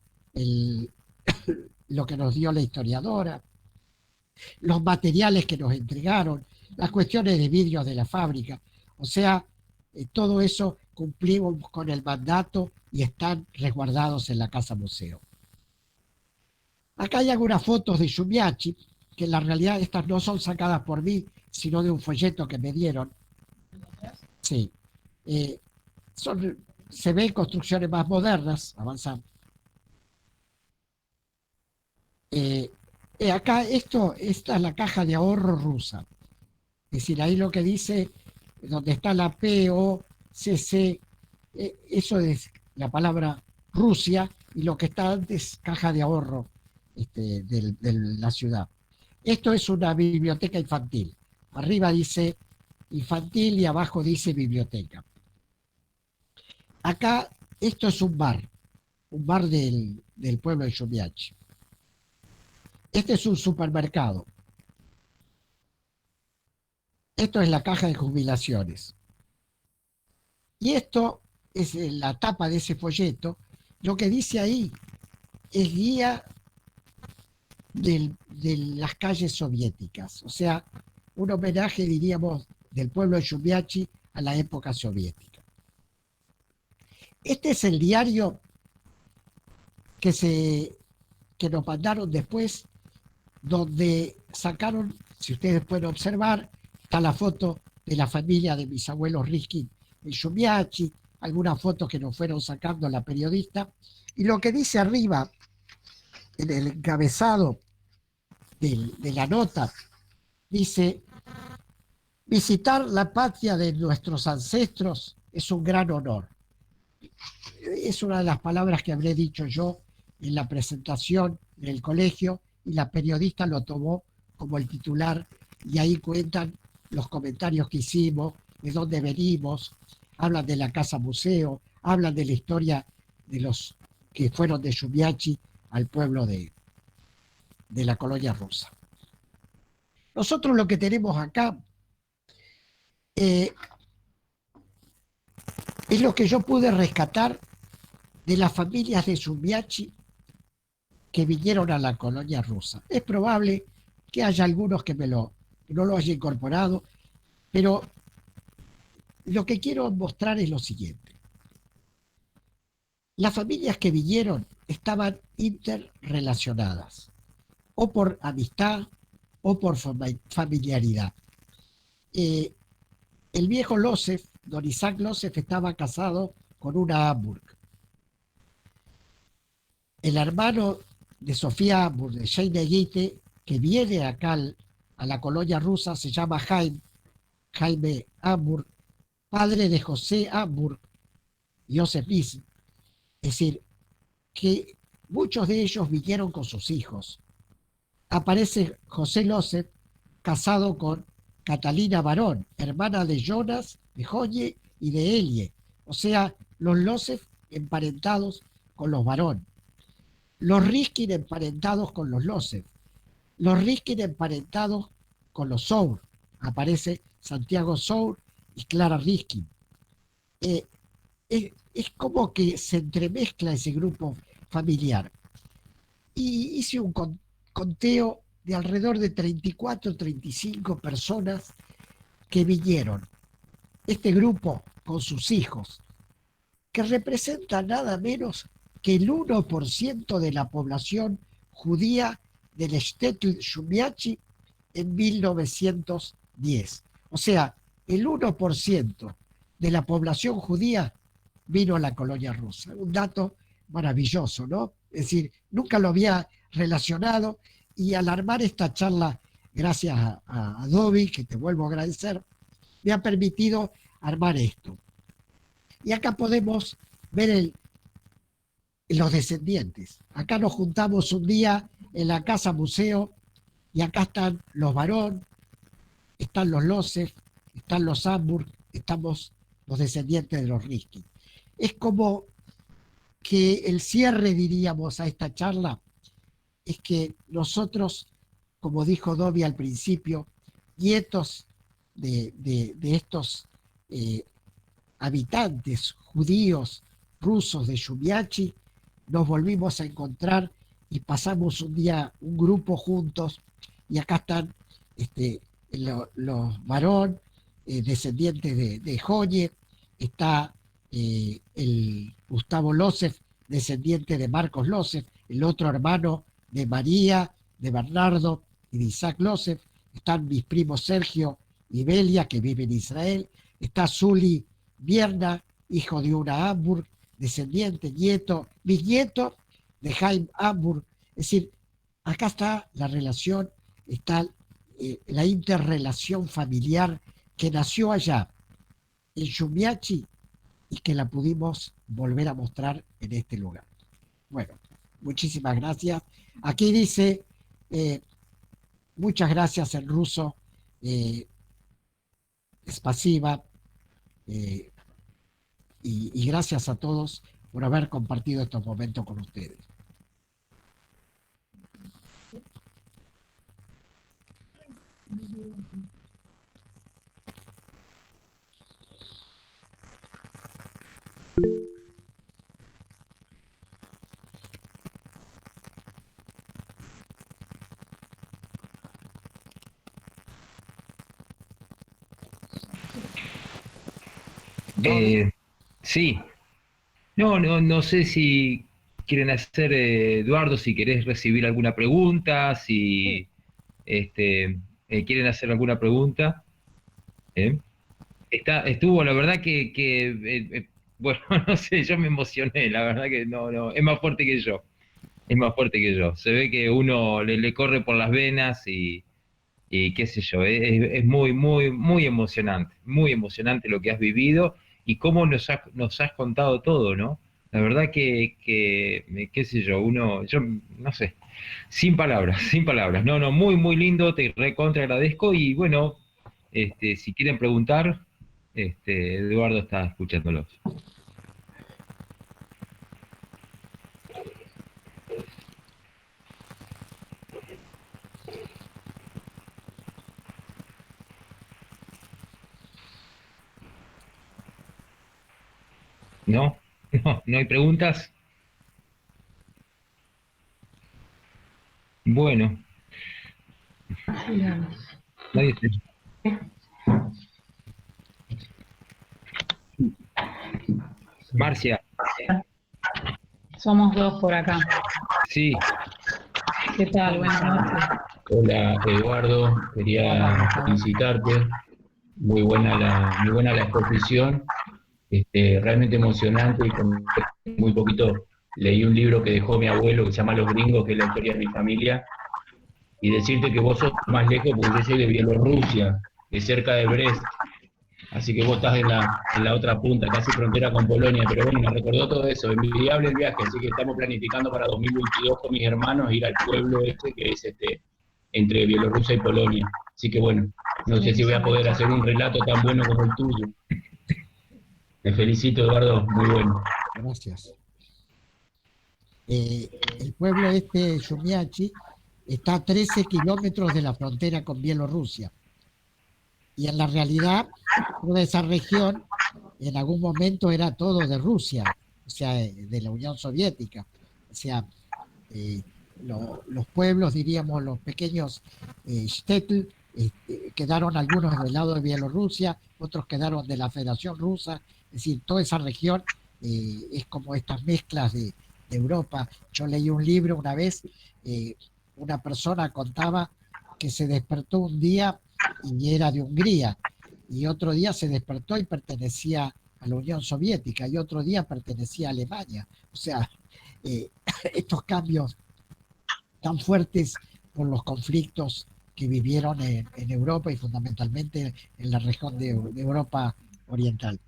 lo que nos dio la historiadora, los materiales que nos entregaron, las cuestiones de vidrios de la fábrica. O sea, todo eso cumplimos con el mandato y están resguardados en la casa museo. Acá hay algunas fotos de Shumiachi, que en la realidad estas no son sacadas por mí, sino de un folleto que me dieron. Sí. Se ven construcciones más modernas, avanzamos. Acá esta es la caja de ahorro rusa. Es decir, ahí lo que dice, donde está la POCC, eso es la palabra Rusia, y lo que está antes, caja de ahorro de la ciudad. Esto es una biblioteca infantil. Arriba dice infantil y abajo dice biblioteca. Acá, esto es un bar del pueblo de Shumiachi. Este es un supermercado. Esto es la caja de jubilaciones. Y esto es la tapa de ese folleto. Lo que dice ahí es guía de las calles soviéticas. O sea, un homenaje, diríamos, del pueblo de Shumiachi a la época soviética. Este es el diario que nos mandaron después, donde sacaron, si ustedes pueden observar, está la foto de la familia de mis abuelos Riskin en Shumiachi, algunas fotos que nos fueron sacando la periodista, y lo que dice arriba, en el encabezado de la nota, dice: visitar la patria de nuestros ancestros es un gran honor. Es una de las palabras que habré dicho yo en la presentación en el colegio, y la periodista lo tomó como el titular, y ahí cuentan los comentarios que hicimos, de dónde venimos, hablan de la casa museo, hablan de la historia de los que fueron de Shumiachi al pueblo de la colonia rusa. Nosotros lo que tenemos acá es lo que yo pude rescatar de las familias de Shumiachi que vinieron a la colonia rusa. Es probable que haya algunos que no lo haya incorporado, pero Lo que quiero mostrar es lo siguiente. Las familias que vinieron estaban interrelacionadas, o por amistad o por familiaridad. Eh, el viejo Losef, don Isaac Losef, estaba casado con una Hamburg. El hermano de Sofía Hamburg, de Sheine Guite, que viene acá a la colonia rusa, se llama Jaime Hamburg, padre de José Hamburg, Joseph Nissen. Es decir, que muchos de ellos vinieron con sus hijos. Aparece José Losef casado con Catalina Barón, hermana de Jonas, de Joye y de Elie. O sea, los Losef emparentados con los Barón. Los Riskin emparentados con los Losef. Los Riskin emparentados con los Sour. Aparece Santiago Sour y Clara Riskin. Es como que se entremezcla ese grupo familiar. Y hice un conteo de alrededor de 34, 35 personas que vinieron. Este grupo con sus hijos, que representa nada menos que el 1% de la población judía del Shtetl Shumiachi en 1910. O sea, el 1% de la población judía vino a la colonia rusa. Un dato maravilloso, ¿no? Es decir, nunca lo había relacionado y al armar esta charla, gracias a Adobe, que te vuelvo a agradecer, me ha permitido armar esto. Y acá podemos ver los descendientes. Acá nos juntamos un día en la casa museo y acá están los Barón, están los Losef, están los Hamburg, estamos los descendientes de los Riskin. Es como que el cierre, diríamos, a esta charla es que nosotros, como dijo Dobby al principio, nietos de estos habitantes judíos rusos de Shumiachi, nos volvimos a encontrar y pasamos un día, un grupo juntos, y acá están los Barón, descendientes de Joye, está el Gustavo Losef, descendiente de Marcos Losef, el otro hermano de María, de Bernardo y de Isaac Losef, están mis primos Sergio y Belia, que viven en Israel, está Zuli Vierna, hijo de una Hamburg, descendiente, nieto, bisnieto de Jaime Hamburg. Es decir, acá está la relación, está la interrelación familiar que nació allá en Shumiachi y que la pudimos volver a mostrar en este lugar. Bueno, muchísimas gracias. Aquí dice, muchas gracias en ruso, spasiba, y gracias a todos por haber compartido estos momentos con ustedes. Eh, sí, no sé si quieren hacer, Eduardo, si querés recibir alguna pregunta, si quieren hacer alguna pregunta. ¿Eh? Estuvo, la verdad bueno, no sé, yo me emocioné, la verdad que no, es más fuerte que yo, es más fuerte que yo. Se ve que uno le corre por las venas y qué sé yo, es muy emocionante lo que has vivido y cómo nos has contado todo, ¿no? La verdad qué sé yo, yo no sé, sin palabras, sin palabras. No, muy lindo, te recontra agradezco y bueno, si quieren preguntar, Eduardo está escuchándolos. ¿No? ¿No hay preguntas? Bueno, nadie se... Marcia, Somos dos por acá. sí, ¿Qué tal? Buenas noches. Hola Eduardo, quería felicitarte, muy buena la exposición, realmente emocionante y con muy poquito leí un libro que dejó mi abuelo que se llama Los Gringos, que es la historia de mi familia, y decirte que vos sos más lejos porque yo soy de Bielorrusia, de cerca de Brest, así que vos estás en la otra punta, casi frontera con Polonia, pero bueno, me recordó todo eso, envidiable el viaje, así que estamos planificando para 2022 con mis hermanos ir al pueblo este que es entre Bielorrusia y Polonia. Así que bueno, no sé si voy a poder hacer un relato tan bueno como el tuyo. Te felicito, Eduardo, muy bueno. Gracias. El pueblo este, Shumiachi, está a 13 kilómetros de la frontera con Bielorrusia. Y en la realidad, toda esa región en algún momento era todo de Rusia, o sea, de la Unión Soviética. O sea, eh, los pueblos, diríamos, los pequeños shtetl, quedaron algunos del lado de Bielorrusia, otros quedaron de la Federación Rusa, es decir, toda esa región es como estas mezclas de Europa. Yo leí un libro una vez, eh, una persona contaba que se despertó un día y era de Hungría, y otro día se despertó y pertenecía a la Unión Soviética, y otro día pertenecía a Alemania. O sea, eh, estos cambios tan fuertes por los conflictos que vivieron en Europa y fundamentalmente en la región de Europa Oriental.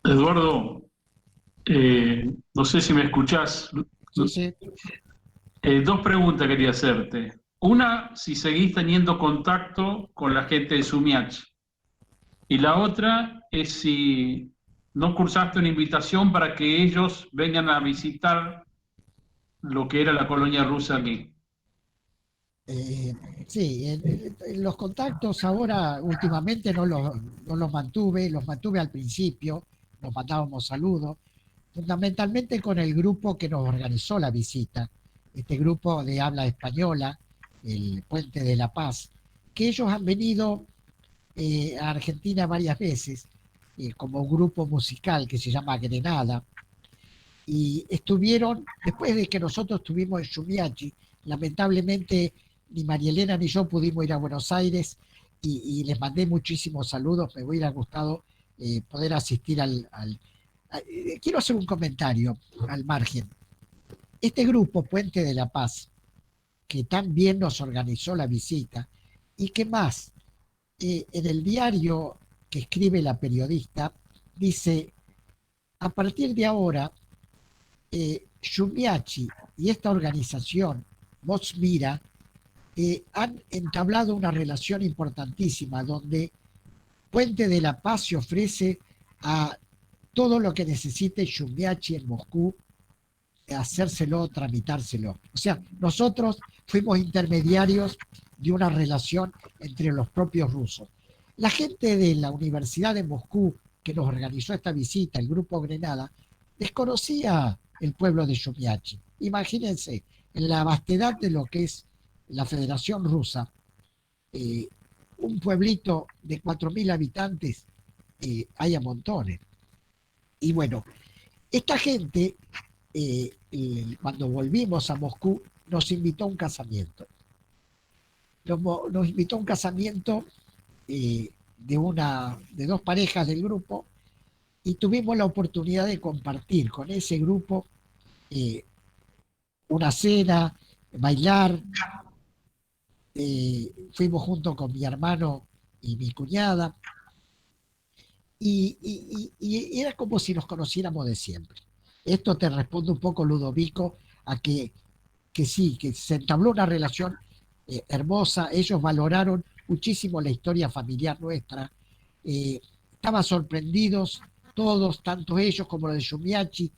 Eduardo, no sé si me escuchás. Sí, sí. Dos preguntas quería hacerte. Una, si seguís teniendo contacto con la gente de Sumiach. Y la otra es si no cursaste una invitación para que ellos vengan a visitar lo que era la colonia rusa aquí. Eh, sí, los contactos ahora últimamente no los mantuve al principio, nos mandábamos saludos, fundamentalmente con el grupo que nos organizó la visita, este grupo de habla española, el Puente de la Paz, que ellos han venido a Argentina varias veces como grupo musical que se llama Grenada, y estuvieron, después de que nosotros estuvimos en Shumiachi, lamentablemente ni María Elena ni yo pudimos ir a Buenos Aires y les mandé muchísimos saludos, me hubiera gustado poder asistir quiero hacer un comentario al margen. Este grupo Puente de la Paz, que tan bien nos organizó la visita, y que más, en el diario que escribe la periodista, dice, a partir de ahora, Shumiachi y esta organización, Voz Mira, han entablado una relación importantísima donde Puente de la Paz se ofrece a todo lo que necesite Shumiachi en Moscú, hacérselo, tramitárselo. O sea, nosotros fuimos intermediarios de una relación entre los propios rusos. La gente de la Universidad de Moscú que nos organizó esta visita, el Grupo Grenada, desconocía el pueblo de Shumiachi. Imagínense, en la vastedad de lo que es la Federación Rusa, eh, un pueblito de 4.000 habitantes hay a montones. Y bueno, esta gente, cuando volvimos a Moscú, nos invitó a un casamiento. Nos invitó a un casamiento de dos parejas del grupo, y tuvimos la oportunidad de compartir con ese grupo una cena, bailar. Fuimos junto con mi hermano y mi cuñada, y era como si nos conociéramos de siempre. Esto te responde un poco, Ludovico, a que sí, que se entabló una relación hermosa. Ellos valoraron muchísimo la historia familiar nuestra. Estaban sorprendidos todos, tanto ellos como los de Shumiachi,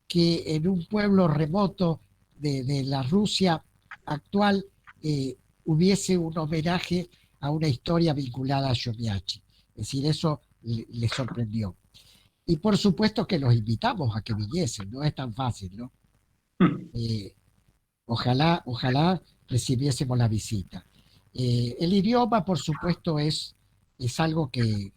que en un pueblo remoto de la Rusia actual hubiese un homenaje a una historia vinculada a Shumiachi. Es decir, eso les sorprendió. Y por supuesto que los invitamos a que viniesen, no es tan fácil, ¿no? Ojalá recibiésemos la visita. El idioma, por supuesto, es algo que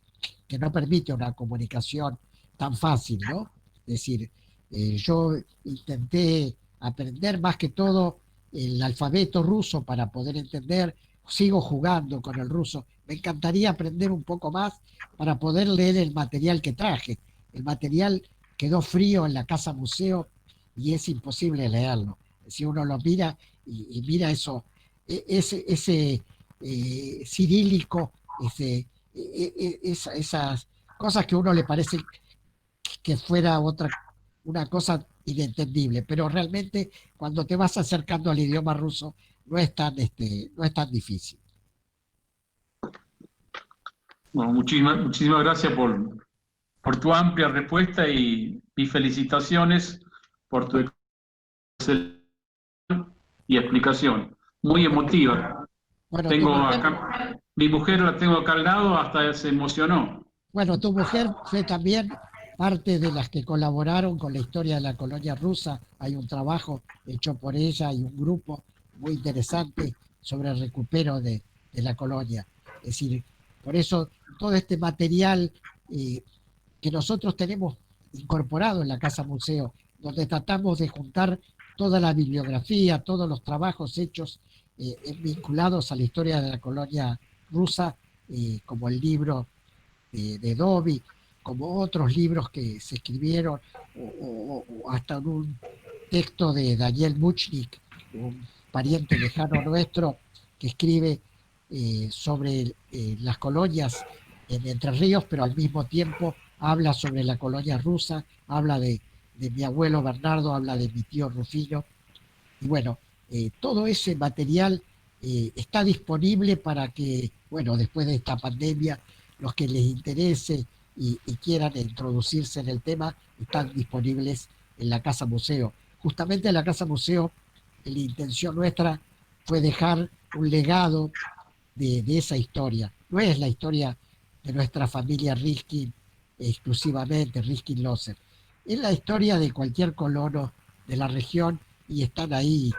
no permite una comunicación tan fácil, ¿no? Es decir, yo intenté aprender más que todo el alfabeto ruso para poder entender, sigo jugando con el ruso, me encantaría aprender un poco más para poder leer el material que traje. El material quedó frío en la casa museo y es imposible leerlo. Si uno lo mira y mira eso, ese cirílico, esas cosas que a uno le parece que fuera una cosa inentendible, pero realmente cuando te vas acercando al idioma ruso no es tan difícil. Bueno, muchísimas gracias por tu amplia respuesta y felicitaciones por tu excelente y explicación. Muy emotiva. Bueno, Tengo acá, mi mujer la tengo acá al lado, hasta se emocionó. bueno, tu mujer fue también parte de las que colaboraron con la historia de la colonia rusa. Hay un trabajo hecho por ella y un grupo muy interesante sobre el recupero de la colonia. Es decir, por eso todo este material que nosotros tenemos incorporado en la Casa Museo, donde tratamos de juntar toda la bibliografía, todos los trabajos hechos vinculados a la historia de la colonia rusa, como el libro de Dobby, como otros libros que se escribieron, o hasta un texto de Daniel Muchnik, un pariente lejano nuestro, que escribe sobre las colonias en Entre Ríos, pero al mismo tiempo habla sobre la colonia rusa, habla de mi abuelo Bernardo, habla de mi tío Rufino, y bueno, todo ese material está disponible para que, bueno, después de esta pandemia, los que les interese y quieran introducirse en el tema, están disponibles en la Casa Museo. Justamente en la Casa Museo, la intención nuestra fue dejar un legado de esa historia. No es la historia de nuestra familia Riskin exclusivamente, Riskin-Loser. Es la historia de cualquier colono de la región y están ahí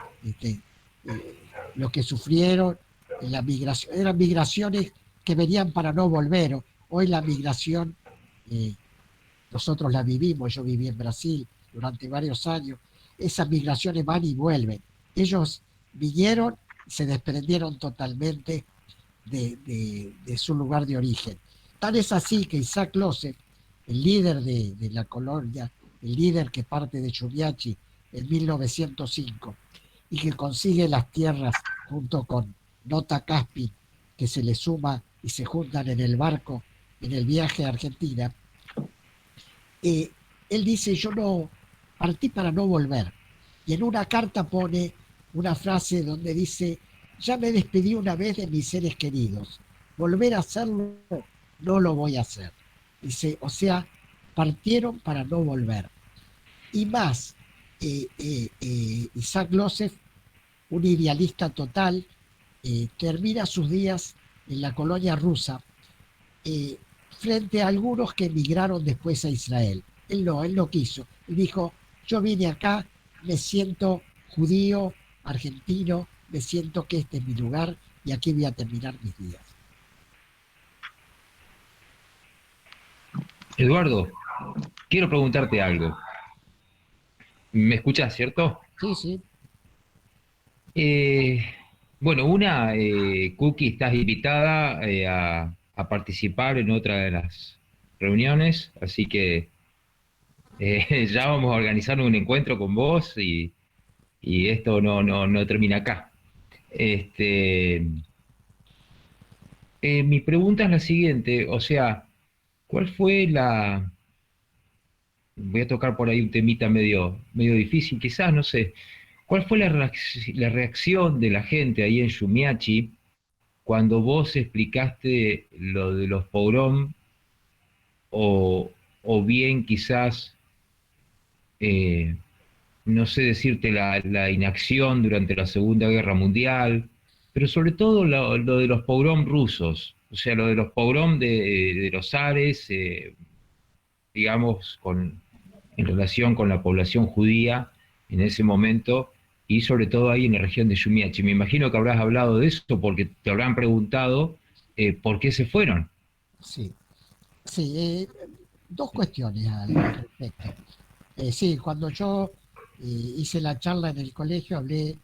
los que sufrieron en la migración. Eran migraciones que venían para no volver. Hoy la migración, nosotros la vivimos, yo viví en Brasil durante varios años, esas migraciones van y vuelven. Ellos vinieron y se desprendieron totalmente de su lugar de origen. Tal es así que Isaac Losser, el líder de la colonia, el líder que parte de Chumiachi en 1905 y que consigue las tierras junto con Nota Caspin, que se le suma y se juntan en el barco en el viaje a Argentina, él dice: yo no partí para no volver. Y en una carta pone una frase donde dice: ya me despedí una vez de mis seres queridos, volver a hacerlo no lo voy a hacer. Dice, o sea, partieron para no volver. Y más, Isaac Losser, un idealista total, termina sus días en la colonia rusa frente a algunos que emigraron después a Israel. Él no quiso. Él dijo: yo vine acá, me siento judío, argentino, me siento que este es mi lugar y aquí voy a terminar mis días. Eduardo, quiero preguntarte algo. ¿Me escuchas, cierto? Sí, sí. Bueno, Cookie, estás invitada a participar en otra de las reuniones, así que ya vamos a organizar un encuentro con vos y esto no termina acá. Mi pregunta es la siguiente, o sea, ¿cuál fue voy a tocar por ahí un temita medio difícil, quizás, no sé, ¿cuál fue la reacción de la gente ahí en Xumiachi cuando vos explicaste lo de los pogrom o bien quizás, no sé decirte, la inacción durante la Segunda Guerra Mundial, pero sobre todo lo de los pogrom rusos, o sea, lo de los pogrom de los zares, digamos, en relación con la población judía en ese momento, y sobre todo ahí en la región de Shumiachi. Me imagino que habrás hablado de eso porque te habrán preguntado por qué se fueron. Sí, sí, dos cuestiones al respecto. Sí, cuando yo hice la charla en el colegio, hablé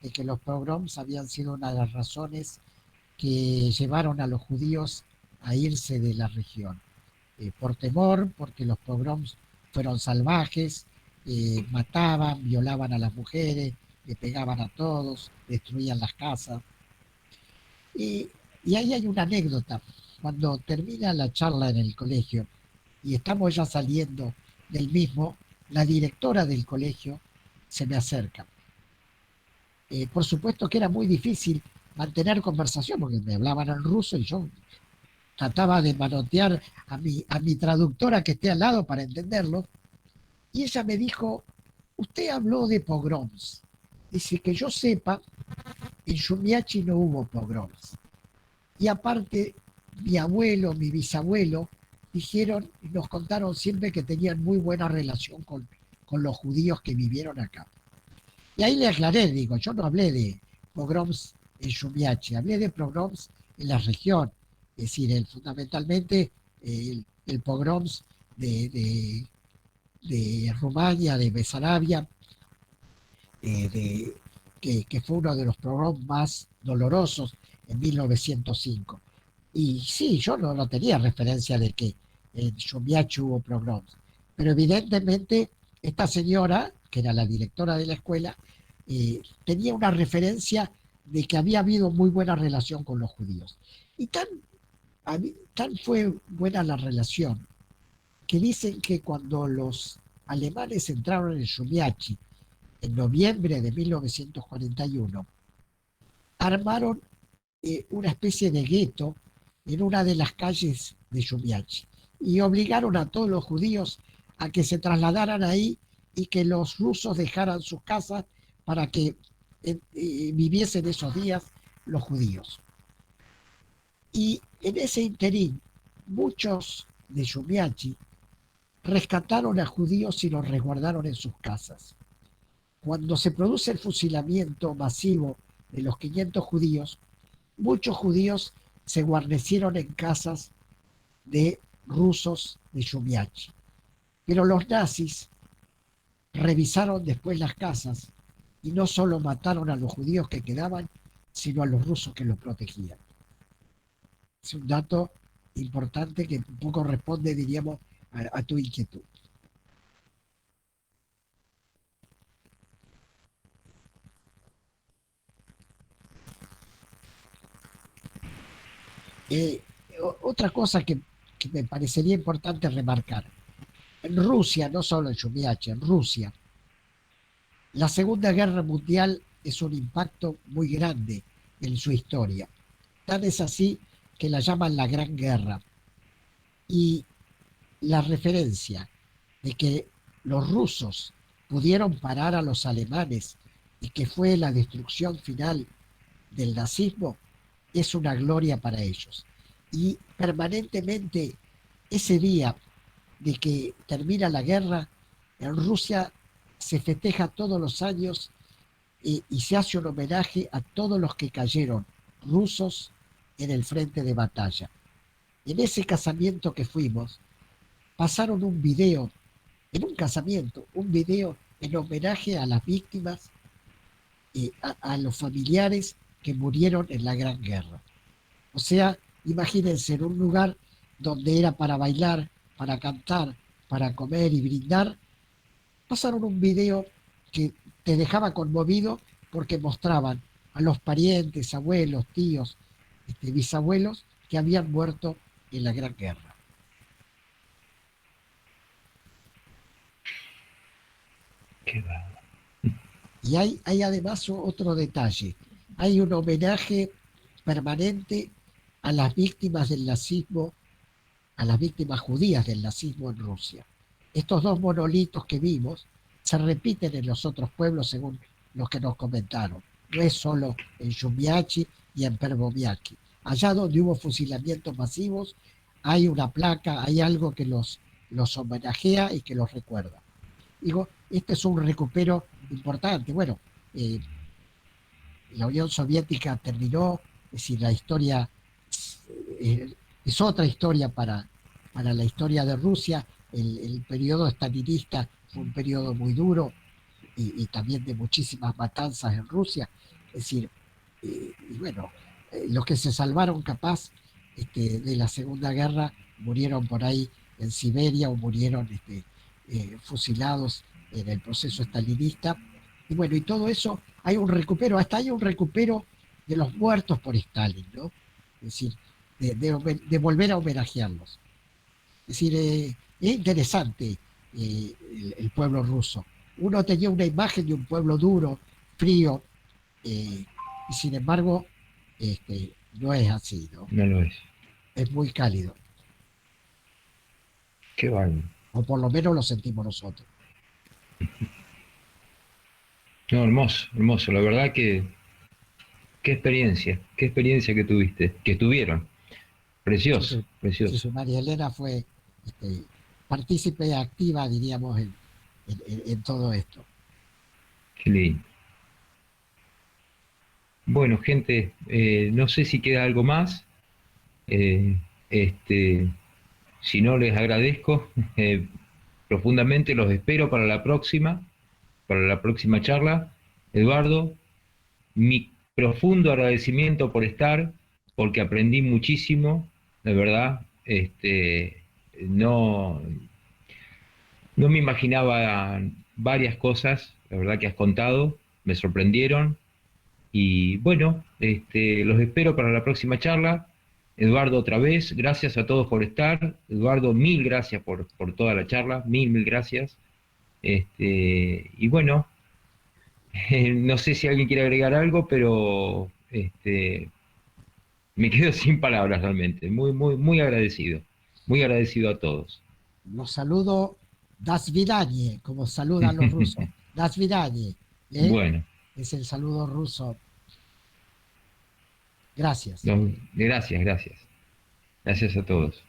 de que los pogroms habían sido una de las razones que llevaron a los judíos a irse de la región. Por temor, porque los pogroms fueron salvajes, mataban, violaban a las mujeres, le pegaban a todos, destruían las casas. Y, y ahí hay una anécdota. Cuando termina la charla en el colegio y estamos ya saliendo del mismo, la directora del colegio se me acerca. Por supuesto que era muy difícil mantener conversación porque me hablaban en ruso y yo trataba de manotear a mi traductora que esté al lado para entenderlo. Y ella me dijo, usted habló de pogroms. Dice que yo sepa, en Shumiachi no hubo pogroms. Y aparte, mi abuelo, mi bisabuelo, dijeron y nos contaron siempre que tenían muy buena relación con los judíos que vivieron acá. Y ahí le aclaré, digo, yo no hablé de pogroms en Shumiachi, hablé de pogroms en la región, es decir, fundamentalmente el pogroms de Rumania, de Besarabia, que fue uno de los pogroms más dolorosos en 1905. Y sí, yo no tenía referencia de que en Shumiachi hubo pogroms, pero evidentemente esta señora, que era la directora de la escuela, tenía una referencia de que había habido muy buena relación con los judíos. Y tan fue buena la relación que dicen que cuando los alemanes entraron en Shumiachi en noviembre de 1941, armaron una especie de gueto en una de las calles de Shumiachi y obligaron a todos los judíos a que se trasladaran ahí y que los rusos dejaran sus casas para que viviesen esos días los judíos. Y en ese interín, muchos de Shumiachi rescataron a judíos y los resguardaron en sus casas. Cuando se produce el fusilamiento masivo de los 500 judíos, muchos judíos se guarnecieron en casas de rusos de Shumiachi. Pero los nazis revisaron después las casas y no solo mataron a los judíos que quedaban, sino a los rusos que los protegían. Es un dato importante que un poco responde, diríamos, a tu inquietud. Otra cosa que me parecería importante remarcar. En Rusia, no solo en Shumiachi, en Rusia, la Segunda Guerra Mundial es un impacto muy grande en su historia. Tan es así que la llaman la Gran Guerra. Y la referencia de que los rusos pudieron parar a los alemanes y que fue la destrucción final del nazismo es una gloria para ellos. Y permanentemente ese día de que termina la guerra, en Rusia se festeja todos los años y se hace un homenaje a todos los que cayeron rusos en el frente de batalla. En ese casamiento que fuimos, pasaron un video, en un casamiento, un video en homenaje a las víctimas y a los familiares que murieron en la Gran Guerra. O sea, imagínense en un lugar donde era para bailar, para cantar, para comer y brindar, pasaron un video que te dejaba conmovido porque mostraban a los parientes, abuelos, tíos, bisabuelos que habían muerto en la Gran Guerra. Qué bárbaro. Y hay además otro detalle. Hay un homenaje permanente a las víctimas del nazismo, a las víctimas judías del nazismo en Rusia. Estos dos monolitos que vimos se repiten en los otros pueblos según los que nos comentaron. No es solo en Shumiachi y en Pervomiaki. Allá donde hubo fusilamientos masivos, hay una placa, hay algo que los homenajea y que los recuerda. Digo, este es un recupero importante. Bueno, eh, la Unión Soviética terminó, es decir, la historia es otra historia para la historia de Rusia. El periodo estalinista fue un periodo muy duro y también de muchísimas matanzas en Rusia. Es decir, y bueno, los que se salvaron capaz de la Segunda Guerra murieron por ahí en Siberia o murieron fusilados en el proceso estalinista. Y bueno, y todo eso, hay un recupero, hasta hay un recupero de los muertos por Stalin, ¿no? Es decir, de volver a homenajearlos. Es decir, es interesante el pueblo ruso. Uno tenía una imagen de un pueblo duro, frío, y sin embargo, no es así, ¿no? No lo es. Es muy cálido, Qué bárbaro. o por lo menos lo sentimos nosotros. No, hermoso, hermoso. La verdad que qué experiencia que tuviste, que tuvieron. Sí, Precioso, sí, sí, precioso. sí, María Elena fue partícipe activa, diríamos, en todo esto. Qué lindo. Bueno, gente, no sé si queda algo más. Eh, este, si no, les agradezco profundamente. Los espero para la próxima charla. Eduardo, mi profundo agradecimiento por estar, porque aprendí muchísimo, de verdad. No, no me imaginaba varias cosas, la verdad que has contado, me sorprendieron. Y bueno, los espero para la próxima charla. Eduardo, otra vez, gracias a todos por estar. Eduardo, mil gracias por toda la charla, mil gracias. Y bueno, no sé si alguien quiere agregar algo, pero me quedo sin palabras realmente. Muy agradecido a todos. Los saludo, das vidanie, como saludan los rusos. Das vidanie, ¿eh? Bueno, Es el saludo ruso. Gracias. gracias. Gracias a todos.